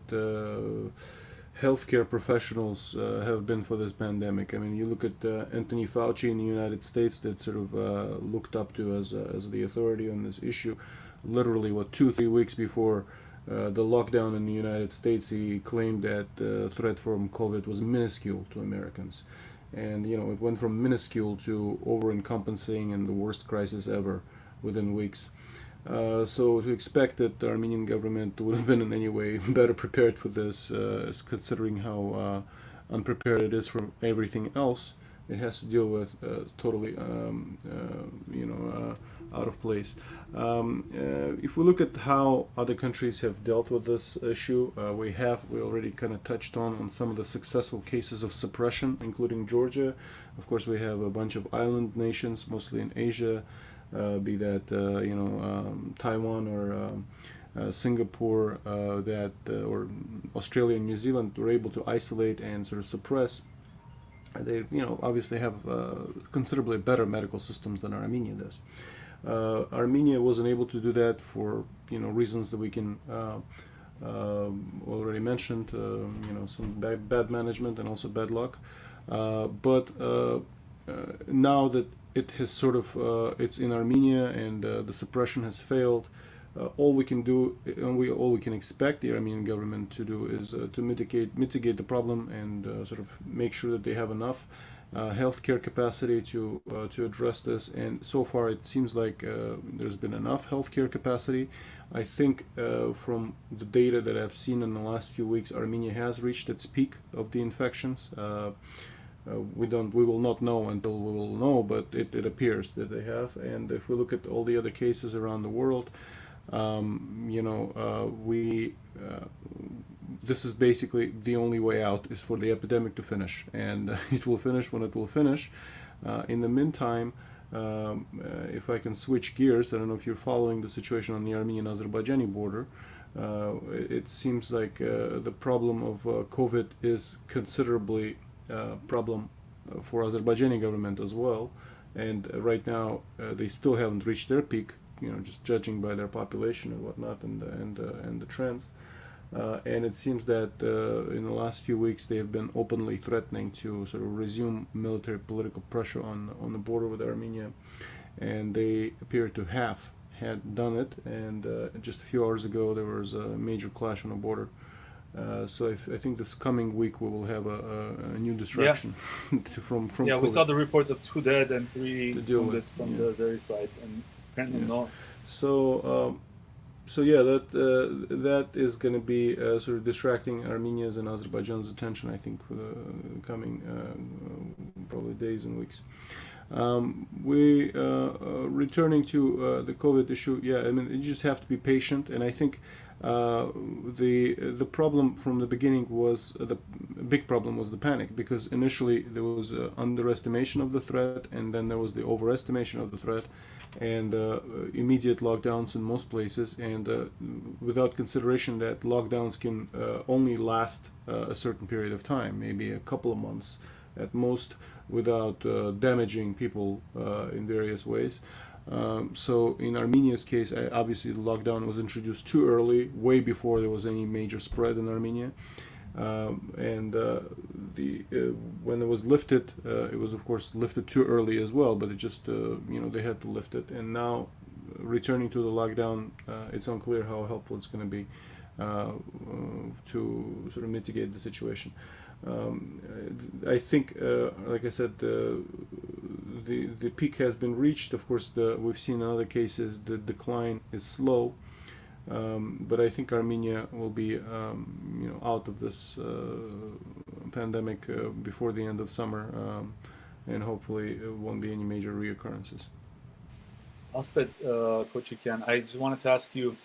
healthcare professionals have been for this pandemic. I mean, you look at Anthony Fauci in the United States, that's sort of looked up to as the authority on this issue. Literally, 2-3 weeks before the lockdown in the United States, he claimed that the threat from COVID was minuscule to Americans. And it went from minuscule to over-encompassing and the worst crisis ever within weeks. So to expect that the Armenian government would have been in any way better prepared for this, considering how unprepared it is for everything else it has to deal with, totally out of place. If we look at how other countries have dealt with this issue, we already kind of touched on some of the successful cases of suppression, including Georgia. Of course, we have a bunch of island nations, mostly in Asia, be that Taiwan or Singapore, or Australia and New Zealand were able to isolate and sort of suppress. They obviously have considerably better medical systems than Armenia does. Armenia wasn't able to do that for reasons that we can already mentioned, some bad management and also bad luck. But now that it has sort of it's in Armenia and the suppression has failed, all we can do, and all we can expect the Armenian government to do is to mitigate the problem and sort of make sure that they have enough healthcare capacity to address this. And so far, it seems like there's been enough healthcare capacity. I think from the data that I've seen in the last few weeks, Armenia has reached its peak of the infections. We will not know until we will know, but it appears that they have. And if we look at all the other cases around the world, this is basically the only way out is for the epidemic to finish, and it will finish when it will finish. In the meantime, if I can switch gears, I don't know if you're following the situation on the Armenian-Azerbaijani border. It seems like the problem of COVID is considerably problem for Azerbaijani government as well, and right now they still haven't reached their peak. Just judging by their population and whatnot, and the trends. And it seems that in the last few weeks they have been openly threatening to sort of resume military political pressure on the border with Armenia, and they appear to have had done it. And just a few hours ago there was a major clash on the border. So I think this coming week we will have a new distraction from Yeah, COVID we saw the reports of 2 dead and 3 to deal wounded with. from Yeah. the Azeri side, and apparently Yeah. no. So yeah, that is going to be sort of distracting Armenia's and Azerbaijan's attention, I think, for the coming probably days and weeks. We returning to the COVID issue. Yeah, I mean, you just have to be patient, and I think the problem from the beginning was the big problem was the panic, because initially there was underestimation of the threat, and then there was the overestimation of the threat, and immediate lockdowns in most places, and without consideration that lockdowns can only last a certain period of time, maybe a couple of months at most, without damaging people in various ways. So in Armenia's case, obviously the lockdown was introduced too early, way before there was any major spread in Armenia. And when it was lifted, it was of course lifted too early as well. But it just they had to lift it, and now returning to the lockdown, it's unclear how helpful it's going to be to sort of mitigate the situation. I think, like I said, the peak has been reached. Of course, we've seen in other cases the decline is slow, but I think Armenia will be, out of this pandemic before the end of summer, and hopefully it won't be any major reoccurrences. Aspet 𝐀𝐬𝐿, I just wanted to ask you,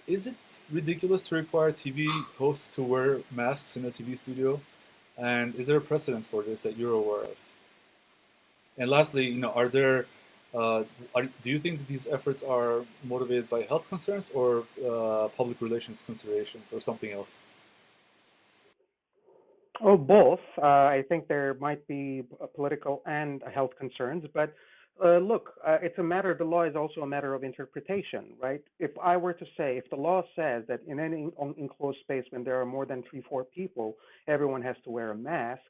is it ridiculous to require TV hosts to wear masks in a TV studio? And is there a precedent for this that you're aware of? And lastly, are there, do you think that these efforts are motivated by health concerns or public relations considerations or something else? Oh, both. I think there might be political and health concerns, but look, it's a matter. The law is also a matter of interpretation, right? If I were to say, if the law says that in any enclosed space, when there are more than 3, 4 people, everyone has to wear a mask,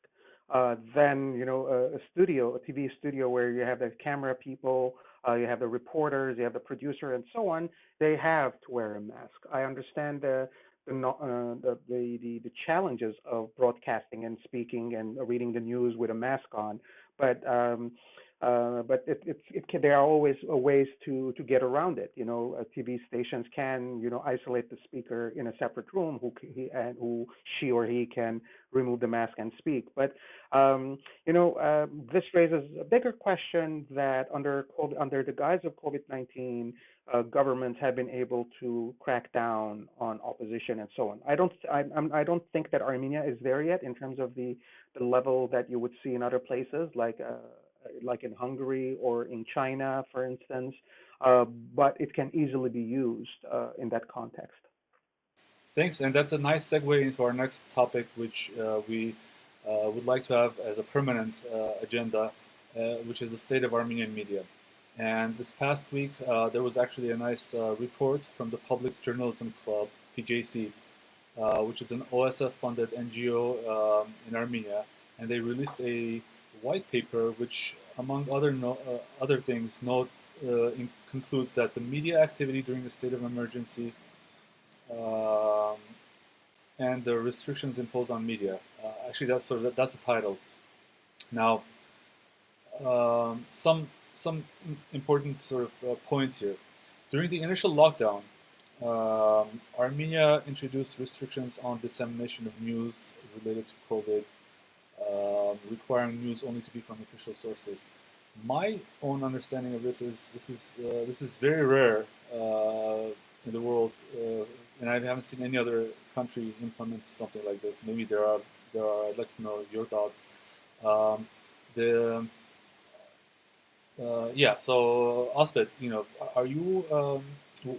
then a studio, a TV studio where you have the camera people, you have the reporters, you have the producer, and so on, they have to wear a mask. I understand the challenges of broadcasting and speaking and reading the news with a mask on, but there are always ways to get around it. TV stations can isolate the speaker in a separate room who she or he can remove the mask and speak. But this raises a bigger question that under the guise of COVID-19, governments have been able to crack down on opposition and so on. I don't think that Armenia is there yet in terms of the level that you would see in other places like in Hungary or in China, for instance. But it can easily be used in that context. Thanks, and that's a nice segue into our next topic, which we would like to have as a permanent agenda, which is the state of Armenian media. And this past week, there was actually a nice report from the Public Journalism Club, PJC, which is an OSF-funded NGO in Armenia, and they released a white paper, which, among other things, concludes that the media activity during the state of emergency and the restrictions imposed on media. Actually, that's the title. Now, some important sort of points here. During the initial lockdown, Armenia introduced restrictions on dissemination of news related to COVID, requiring news only to be from official sources. My own understanding of this is this is very rare in the world, and I haven't seen any other country implement something like this. Maybe there are. I'd like to know your thoughts. So Aspet, are you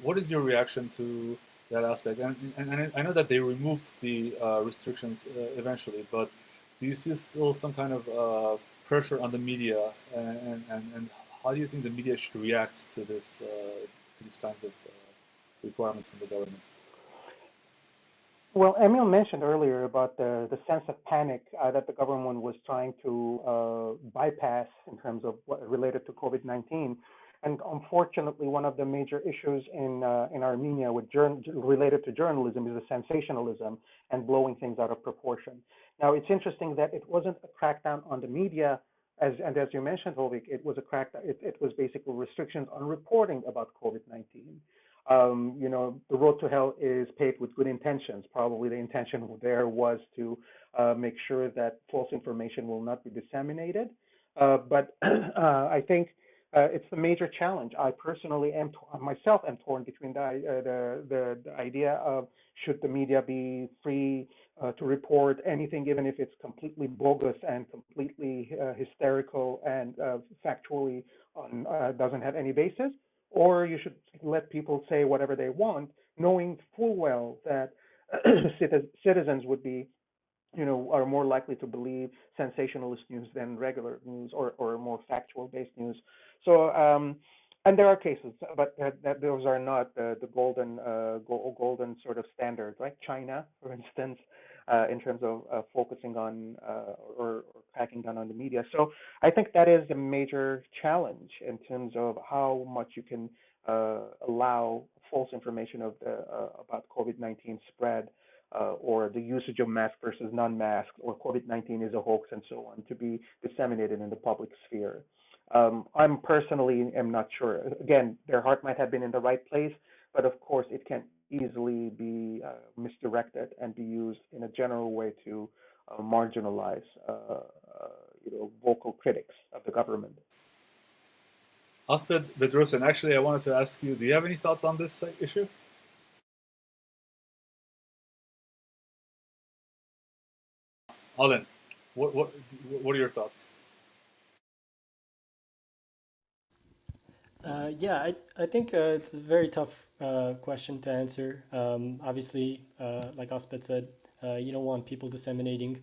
what is your reaction to that aspect? And I know that they removed the restrictions eventually, but do you see still some kind of pressure on the media, and how do you think the media should react to this to these kinds of requirements from the government? Well, Emil mentioned earlier about the sense of panic that the government was trying to bypass in terms of what related to COVID-19. And unfortunately, one of the major issues in Armenia with related to journalism is the sensationalism and blowing things out of proportion. Now, it's interesting that it wasn't a crackdown on the media, as you mentioned, Hovik, it was a crackdown. It was basically restrictions on reporting about COVID-19. The road to hell is paved with good intentions. Probably the intention there was to make sure that false information will not be disseminated. But I think it's the major challenge. I personally myself am torn between the idea of should the media be free to report anything, even if it's completely bogus and completely hysterical and factually doesn't have any basis, or you should let people say whatever they want, knowing full well that citizens would be, are more likely to believe sensationalist news than regular news or more factual-based news. So, and there are cases, but those are not the golden sort of standard, right? China, for instance, in terms of focusing on or cracking down on the media. So I think that is a major challenge in terms of how much you can allow false information about COVID-19 spread, or the usage of mask versus non-mask, or COVID-19 is a hoax, and so on, to be disseminated in the public sphere. I'm personally am not sure. Again, their heart might have been in the right place, but of course it can easily be misdirected and be used in a general way to marginalize, vocal critics of the government. Asbed Bedrosian, actually, I wanted to ask you, do you have any thoughts on this issue? Alan, what are your thoughts? Yeah, I think it's a very tough question to answer. Obviously, like Aspet said, you don't want people disseminating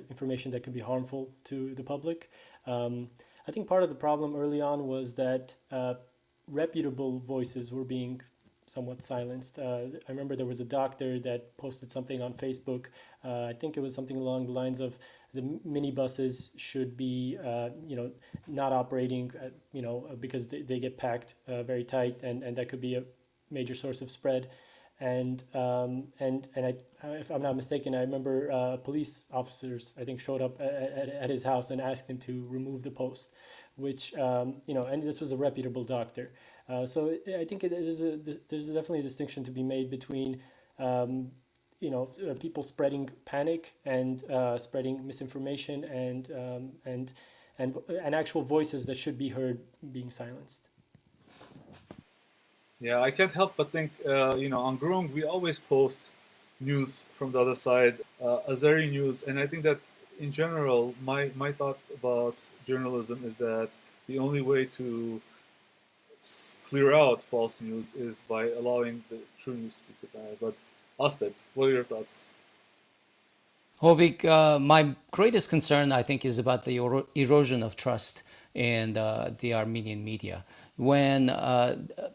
information that could be harmful to the public. I think part of the problem early on was that reputable voices were being somewhat silenced. I remember there was a doctor that posted something on Facebook. I think it was something along the lines of the minibuses should be, not operating, because they get packed very tight, and that could be a major source of spread. And if I'm not mistaken, I remember police officers, I think, showed up at his house and asked him to remove the post, which, and this was a reputable doctor. So I think there's definitely a distinction to be made between, people spreading panic and spreading misinformation and actual voices that should be heard being silenced. Yeah, I can't help but think, on Groong, we always post news from the other side, Azeri news, and I think that in general, my thought about journalism is that the only way to clear out false news is by allowing the true news to be presented. But Aspet, what are your thoughts? Hovik, my greatest concern, I think, is about the erosion of trust in the Armenian media. When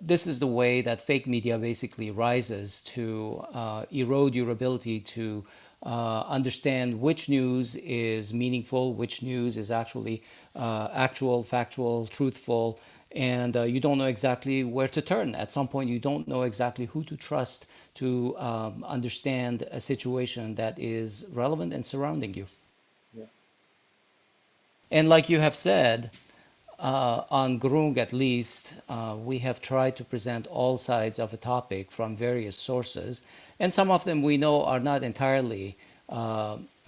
this is the way that fake media basically rises to erode your ability to understand which news is meaningful, which news is actually actual, factual, truthful, and you don't know exactly where to turn. At some point, you don't know exactly who to trust to understand a situation that is relevant and surrounding you. Yeah. And like you have said, on Groong at least, we have tried to present all sides of a topic from various sources, and some of them we know are not entirely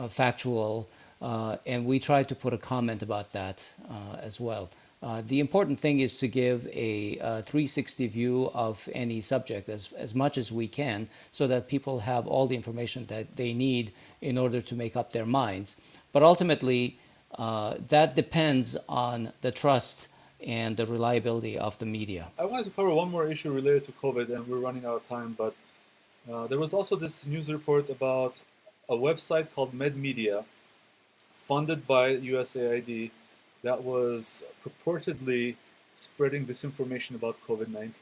factual, and we try to put a comment about that as well. The important thing is to give a 360 view of any subject as much as we can, so that people have all the information that they need in order to make up their minds. But ultimately, that depends on the trust and the reliability of the media. I wanted to cover one more issue related to COVID, and we're running out of time, but there was also this news report about a website called MedMedia, funded by USAID, that was purportedly spreading disinformation about COVID-19.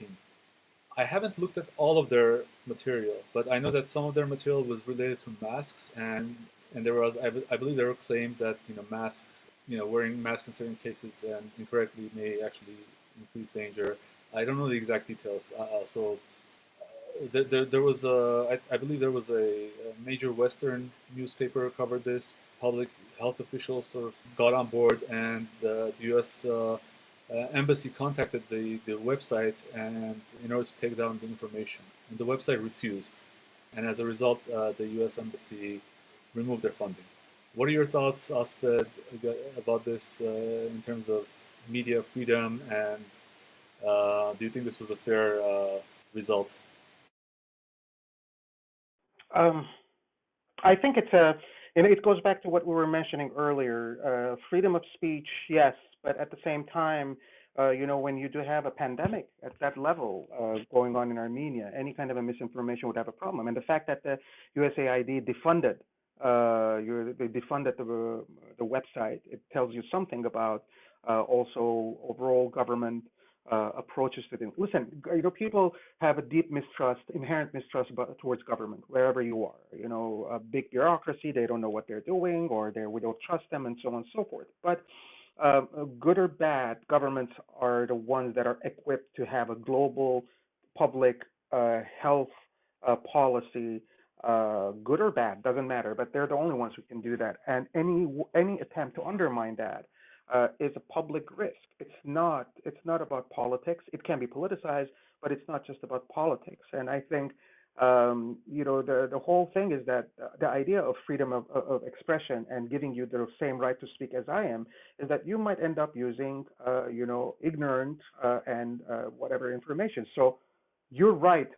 I haven't looked at all of their material, but I know that some of their material was related to masks, and there was, I believe, there were claims that wearing masks in certain cases and incorrectly may actually increase danger. I don't know the exact details. There was I believe there was a major Western newspaper covered this. Public health officials sort of got on board, and the U.S. Embassy contacted the website and in order to take down the information, and the website refused, and as a result, the U.S. Embassy removed their funding. What are your thoughts, Asped, about this in terms of media freedom, and do you think this was a fair result? I think it goes back to what we were mentioning earlier. Freedom of speech, yes, but at the same time, when you do have a pandemic at that level going on in Armenia, any kind of a misinformation would have a problem. And the fact that the USAID defunded, they defunded the website, it tells you something about also overall government approaches to things. Listen, people have a deep mistrust, inherent mistrust towards government wherever you are. A big bureaucracy, they don't know what they're doing, or we don't trust them, and so on and so forth. But good or bad, governments are the ones that are equipped to have a global public health policy. Good or bad, doesn't matter, but they're the only ones who can do that. And any attempt to undermine that is a public risk. It's not about politics. It can be politicized, but it's not just about politics. And I think the whole thing is that the idea of freedom of expression and giving you the same right to speak as I am is that you might end up using ignorant and whatever information. So your right,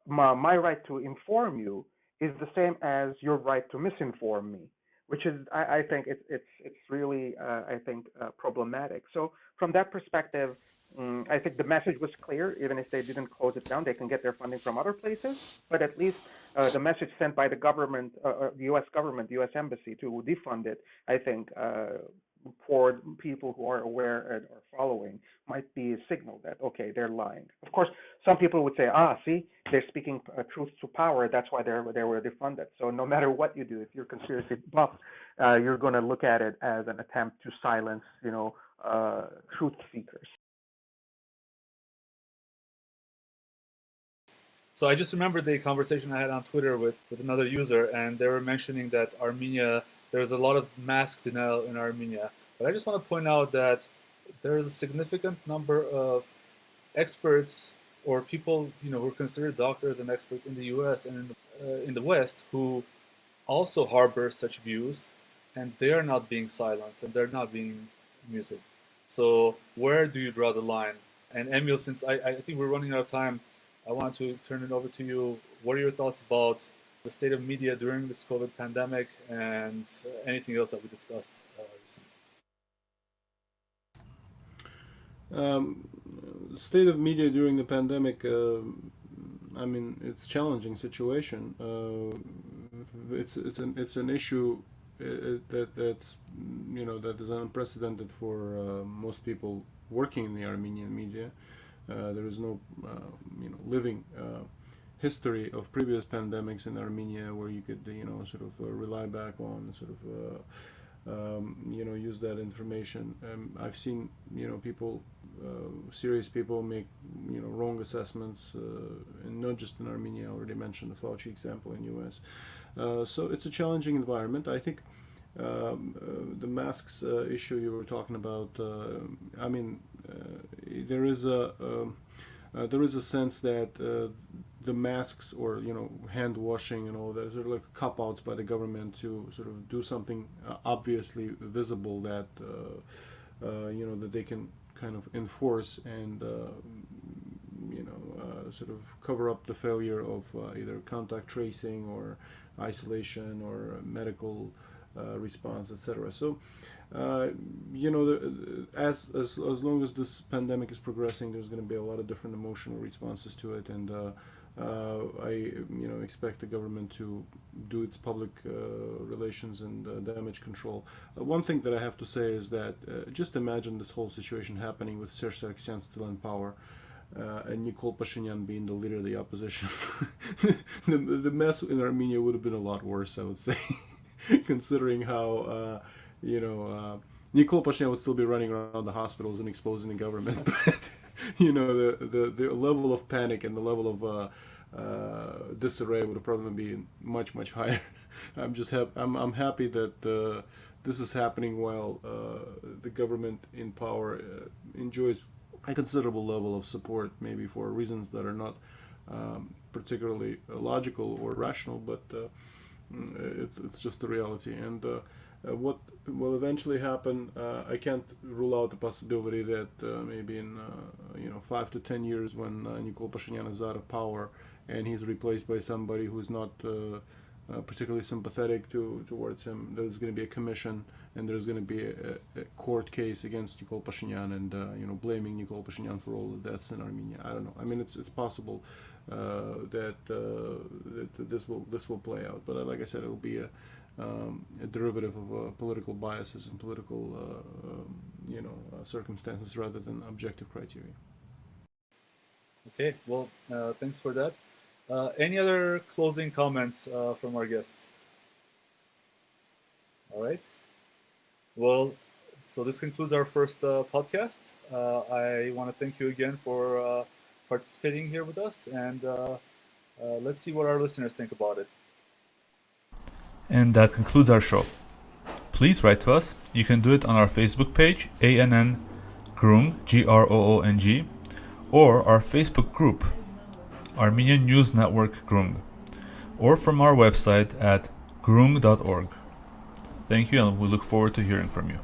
my right to inform you is the same as your right to misinform me, which is, I think it's really problematic. So from that perspective, I think the message was clear. Even if they didn't close it down, they can get their funding from other places. But at least the message sent by the government, the U.S. government, the U.S. Embassy to defund it, I think, for people who are aware and are following, might be a signal that, okay, they're lying. Of course, some people would say, see, they're speaking truth to power. That's why they were defunded. So no matter what you do, if you're conspiracy buff, you're going to look at it as an attempt to silence, truth seekers. So I just remembered the conversation I had on Twitter with another user, and they were mentioning that Armenia, there's a lot of mask denial in Armenia. But I just want to point out that there is a significant number of experts or people, who are considered doctors and experts in the U.S. and in the West who also harbor such views, and they are not being silenced and they're not being muted. So where do you draw the line? And Emil, since I think we're running out of time, I want to turn it over to you. What are your thoughts about the state of media during this COVID pandemic and anything else that we discussed recently? State of media during the pandemic, it's a challenging situation. It's an issue that's that is unprecedented for most people working in the Armenian media. There is no living history of previous pandemics in Armenia where you could rely back on use that information. I've seen people, serious people make wrong assessments, and not just in Armenia. I already mentioned the Fauci example in U.S. So it's a challenging environment. I think the masks issue you were talking about. There is a sense that the masks or hand washing and all that are like cop outs by the government to sort of do something obviously visible that that they can kind of enforce and sort of cover up the failure of either contact tracing or isolation or medical response, etc. So As long as this pandemic is progressing, there's going to be a lot of different emotional responses to it, and I expect the government to do its public relations and damage control. One thing that I have to say is that just imagine this whole situation happening with Serge Sargsyan still in power. And Nikol Pashinyan being the leader of the opposition. the mess in Armenia would have been a lot worse, I would say, considering how Nikol Pashinyan would still be running around the hospitals and exposing the government. But the level of panic and the level of disarray would have probably been much higher. I'm happy that this is happening while the government in power enjoys a considerable level of support, maybe for reasons that are not particularly logical or rational, but it's just the reality. And what will eventually happen, I can't rule out the possibility that maybe in 5 to 10 years, when Nikol Pashinyan is out of power and he's replaced by somebody who's not particularly sympathetic towards him, there's going to be a commission and there's going to be a court case against Nikol Pashinyan and blaming Nikol Pashinyan for all the deaths in Armenia. I don't know. I mean, it's possible that this will play out, but like I said, it will be a derivative of political biases and political circumstances rather than objective criteria. Okay, well, thanks for that. Any other closing comments from our guests? All right. Well, so this concludes our first podcast. I want to thank you again for participating here with us, and let's see what our listeners think about it. And that concludes our show. Please write to us. You can do it on our Facebook page, ANN Groong, GROONG, or our Facebook group, Armenian News Network Groong, or from our website at groong.org. Thank you, and we look forward to hearing from you.